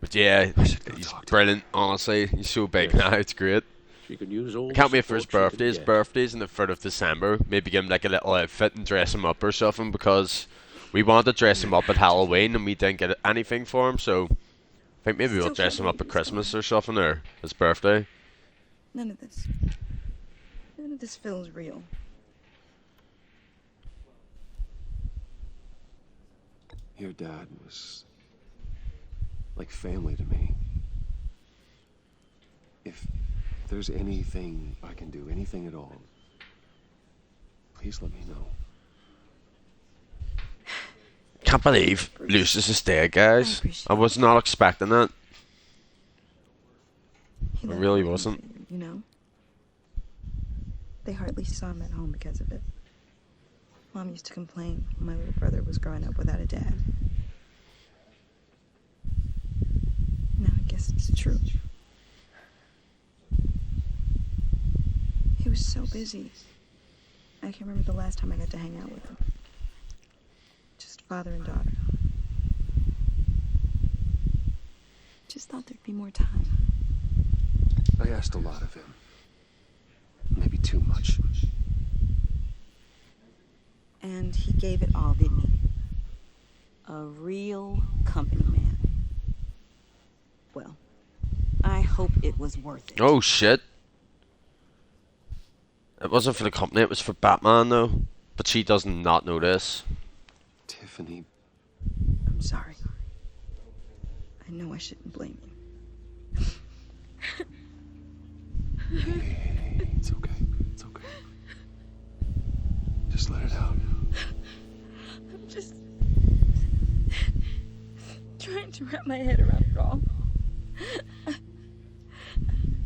But yeah, he's brilliant, honestly. He's so big now, it's great. She can use all I can't wait for his birthday. His birthday's on the 3rd of December. Maybe give him like a little outfit and dress him up or something, because we wanted to dress him up at Halloween and we didn't get anything for him, so I think maybe we'll dress him up at Christmas or something, or his birthday. None of this feels real. Your dad was like family to me. If there's anything I can do, anything at all, please let me know. Can't believe Lucius is dead, guys. I was not expecting that. I really wasn't. You know? They hardly saw him at home because of it. Mom used to complain when my little brother was growing up without a dad. Now I guess it's true. He was so busy. I can't remember the last time I got to hang out with him. Just father and daughter. Just thought there'd be more time. I asked a lot of him. Maybe too much. And he gave it all, didn't he? A real company man. Well, I hope it was worth it. Oh shit. It wasn't for the company, it was for Batman though. But she does not know this. Tiffany. I'm sorry. I know I shouldn't blame you. Hey, it's okay. It's okay. Just let it out. I'm just trying to wrap my head around it all.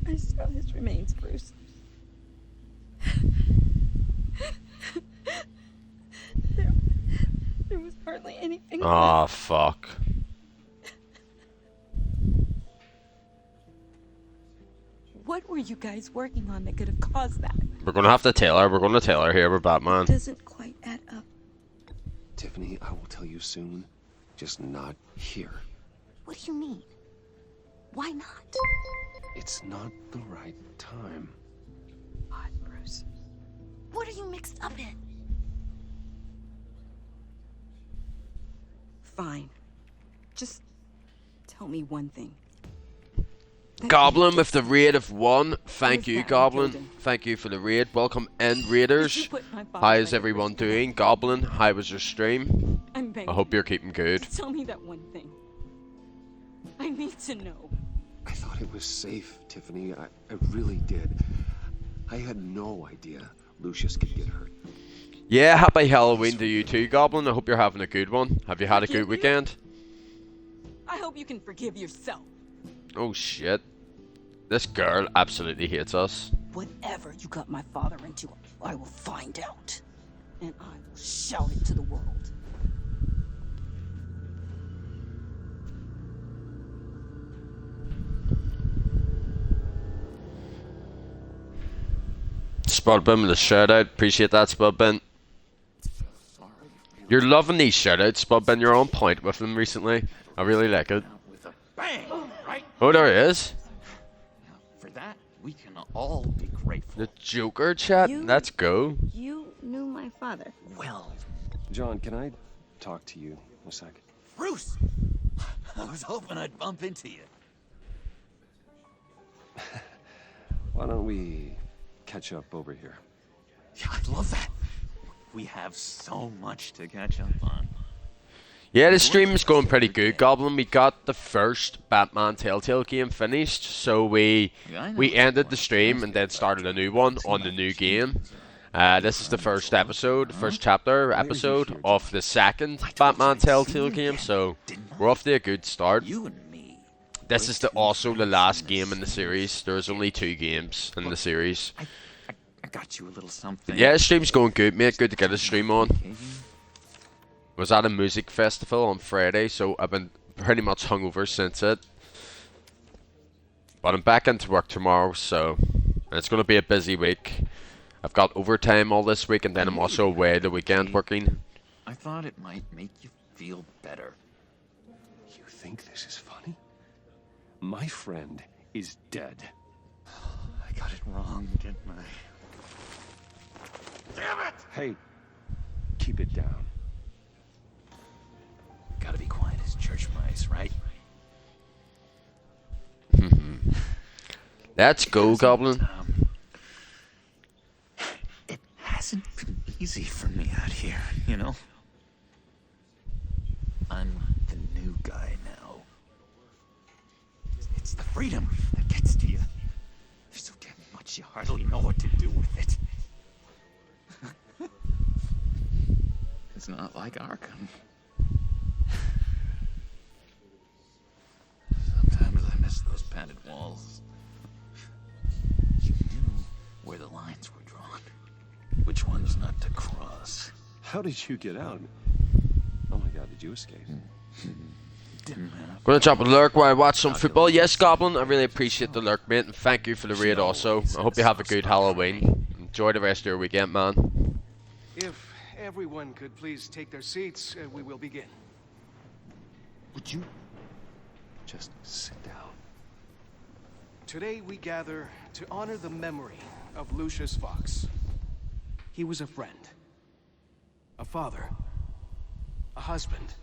I saw his remains, Bruce. There was hardly anything. Oh, fuck. What were you guys working on that could have caused that? We're gonna have to tell her. We're gonna tell her here. We're Batman. It doesn't quite add up. Tiffany, I will tell you soon. Just not here. What do you mean? Why not? It's not the right time. What, Bruce? What are you mixed up in? Fine. Just tell me one thing. Goblin with the raid of 1. Thank Was you, that Goblin. Matilda? Thank you for the raid. Welcome in, raiders. put my father How right is at everyone risk? doing? Goblin, how was your stream? I'm begging I hope you. you're keeping good. Just tell me that one thing. I need to know. I thought it was safe, Tiffany. I really did. I had no idea Lucius could get hurt. Yeah, happy Halloween to you too, Goblin. I hope you're having a good one. Have you had a good Forgive you? weekend? I hope you can forgive yourself. Oh shit. This girl absolutely hates us. Whatever you got my father into, I will find out. And I will shout it to the world. Spudbin with a shout out. Appreciate that, Spudbin. You're loving these shout outs, Spudbin. You're on point with them recently. I really like it. Bang! Right? Oh, there he is. For that, we can all be grateful. The Joker chat. Let's go. You knew my father. Well, John, can I talk to you a sec? Bruce! I was hoping I'd bump into you. Why don't we catch up over here? Yeah, I'd love that. We have so much to catch up on. Yeah, the stream is going pretty good, Goblin. We got the first Batman Telltale game finished, so we ended the stream and then started a new one on the new game. This is the first episode, first chapter episode of the second Batman Telltale game, so we're off to a good start. This is also the last game in the series. There's only 2 games in the series. I got you a little something. Yeah, the stream's going good, mate. Good to get a stream on. Was at a music festival on Friday, so I've been pretty much hungover since it. But I'm back into work tomorrow, so it's going to be a busy week. I've got overtime all this week, and then I'm also away the weekend working. I thought it might make you feel better. You think this is funny? My friend is dead. I got it wrong, didn't I? Damn it! Hey, keep it down. Gotta be quiet as church mice, right? Let's go, Goblin. It hasn't been easy for me out here, you know? I'm the new guy now. It's the freedom that gets to you. There's so damn much you hardly know what to do with it. It's not like Arkham. Sometimes I miss those padded walls. You knew where the lines were drawn. Which ones not to cross. How did you get out? Oh my god, did you escape? Didn't matter. Gonna drop a lurk while I watch some football. Yes, Goblin, I really appreciate the lurk, mate, and thank you for the raid also. I hope you have a good Halloween. Enjoy the rest of your weekend, man. If everyone could please take their seats, we will begin. Would you just sit down? Today we gather to honor the memory of Lucius Fox. He was a friend, a father, a husband,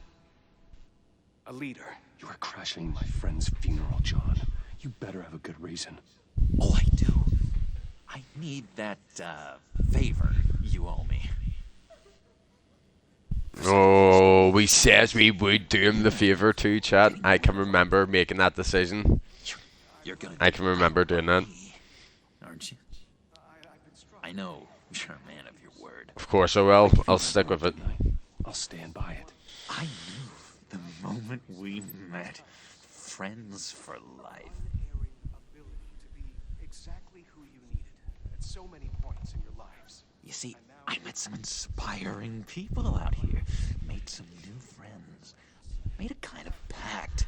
a leader. You are crashing my friend's funeral, John. You better have a good reason. Oh, I do. I need that, favor you owe me. Oh, we said we would do him the favor too, chat. I can remember making that decision. I can remember doing that. Aren't you? I know you're a man of your word. Of course I will. I'll stick with it. I'll stand by it. I knew the moment we met. Friends for life. Exactly who you needed at so many points in your lives. You see, I met some inspiring people out here. Made some new friends. Made a kind of pact.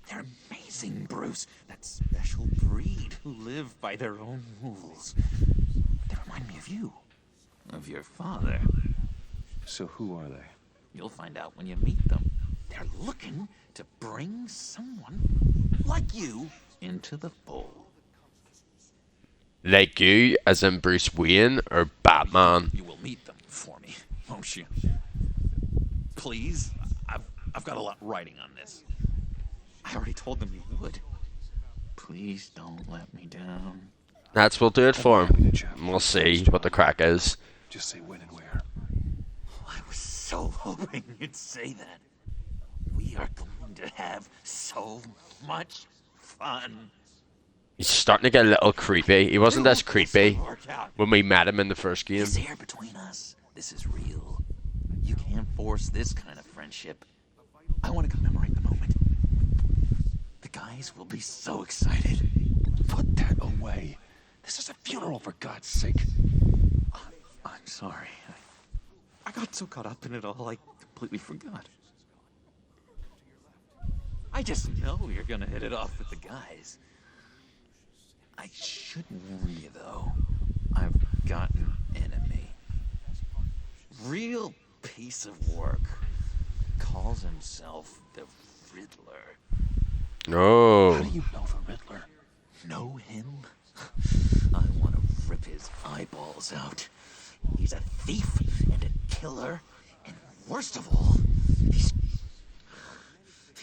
They're amazing, Bruce. That special breed who live by their own rules. They remind me of you. Of your father. So who are they? You'll find out when you meet them. They're looking to bring someone like you into the fold. Like you, as in Bruce Wayne or Batman? You will meet them for me, won't you? Please? I've got a lot writing on this. I already told them you would. Please don't let me down. That's we'll do it for him. We'll see what the crack is. Just say when and where. I was so hoping you'd say that. We are going to have so much fun. He's starting to get a little creepy. He wasn't as creepy when we met him in the first game. This air between us, this is real. You can't force this kind of friendship. I want to commemorate the moment. The guys will be so excited. Put that away. This is a funeral, for God's sake. I'm sorry. I got so caught up in it all, I completely forgot. I just know you're gonna hit it off with the guys. I should warn you, though. I've got an enemy. Real piece of work. Calls himself the Riddler. No. How do you know the Riddler? Know him? I want to rip his eyeballs out. He's a thief and a killer, and worst of all,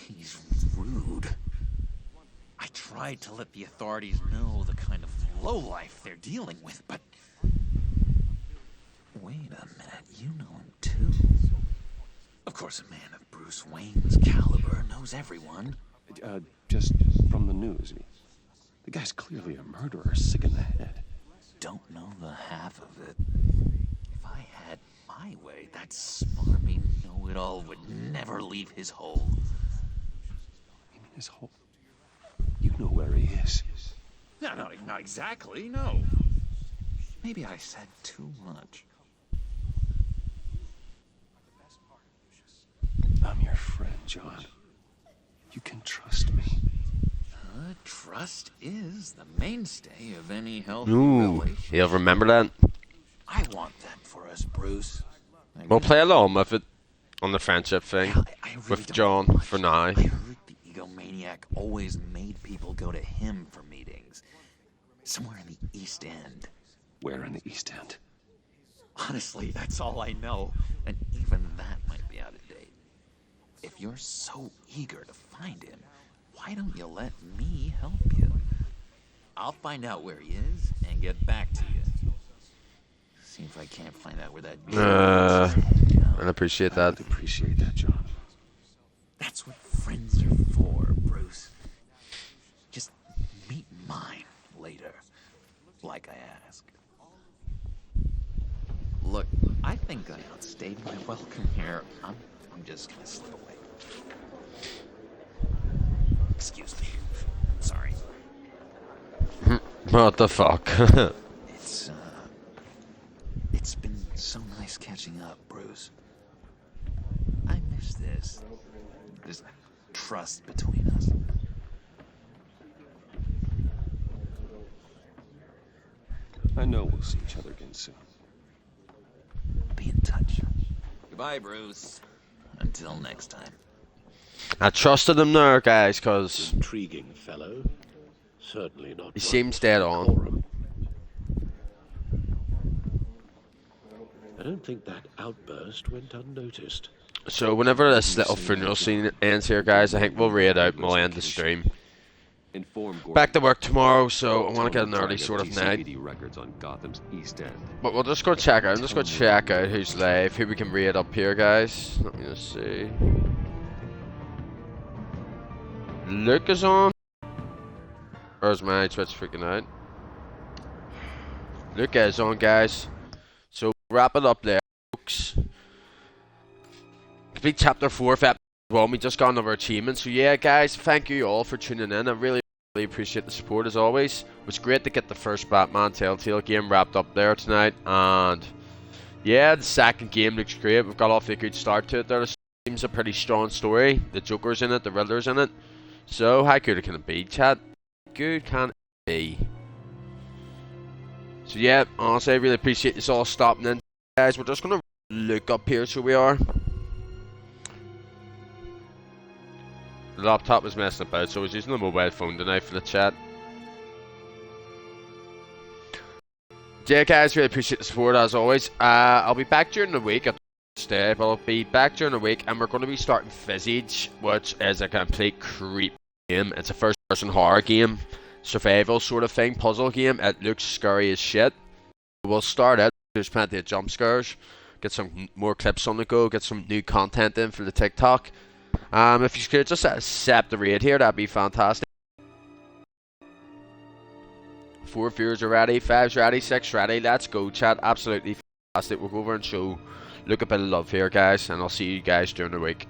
he's rude. I tried to let the authorities know the kind of lowlife they're dealing with, but... Wait a minute, you know him too. Of course, a man of Bruce Wayne's caliber knows everyone. Just from the news. The guy's clearly a murderer, sick in the head. Don't know the half of it. If I had my way, that smarmy know-it-all would never leave his hole. You mean his hole? You know where he is. No, not exactly, no. Maybe I said too much. I'm your friend, John. You can trust me. Trust is the mainstay of any healthy Ooh, relationship. he'll remember that. I want that for us, Bruce. We'll play along with it on the friendship thing with John for now. I heard the egomaniac always made people go to him for meetings. Somewhere in the East End. Where in the East End? Honestly, that's all I know. And even that might be out of date. If you're so eager to find him, why don't you let me help you? I'll find out where he is and get back to you. See if I can't find out where that... I appreciate that. I'd appreciate that, John. That's what friends are for, Bruce. Just meet mine later, like I asked. Look, I think I outstayed my welcome here. I'm just gonna slip away. Excuse me. Sorry. What the fuck? It's been so nice catching up, Bruce. I miss this trust between us. I know we'll see each other again soon. Be in touch. Goodbye, Bruce. Until next time. I trusted him there, guys, because intriguing fellow. Certainly not. He seems dead on. I don't think that outburst went unnoticed. So whenever this little funeral scene ends here, guys, I think we'll read out and we'll end the stream. Back to work tomorrow, so I want to get an early sort of night. Records on Gotham's East End. But we'll just go check out. I'm just going to check out who's live, who we can raid up here, guys. Let me just see. Luke is on. Where's my Twitch freaking out? Luke is on, guys. So wrap it up there, folks. Complete chapter 4 of episode 1. We just got another achievement. So yeah, guys, thank you all for tuning in. I really appreciate the support as always. It was great to get the first Batman Telltale game wrapped up there tonight. And yeah, the second game looks great. We've got off to a good start to it there. It seems a pretty strong story. The Joker's in it, the Riddler's in it. So how good can it be, chat? Good can it be? So yeah, honestly, I really appreciate this all stopping in, guys. We're just gonna look up here, so we are. The laptop is messing about, so I was using the mobile phone tonight for the chat. Yeah, guys, really appreciate the support as always. I'll be back during the week. Stay, but I'll be back during the week, and we're going to be starting Visage, which is a complete creep game. It's a first-person horror game, survival sort of thing, puzzle game. It looks scary as shit. We'll start it. There's plenty of jump scares. Get some more clips on the go. Get some new content in for the TikTok. If you could just accept the raid here, that'd be fantastic. 4 viewers are ready, 5's ready, 6's ready. Let's go, chat. Absolutely fantastic. We'll go over and show. Look a bit of love here, guys, and I'll see you guys during the week.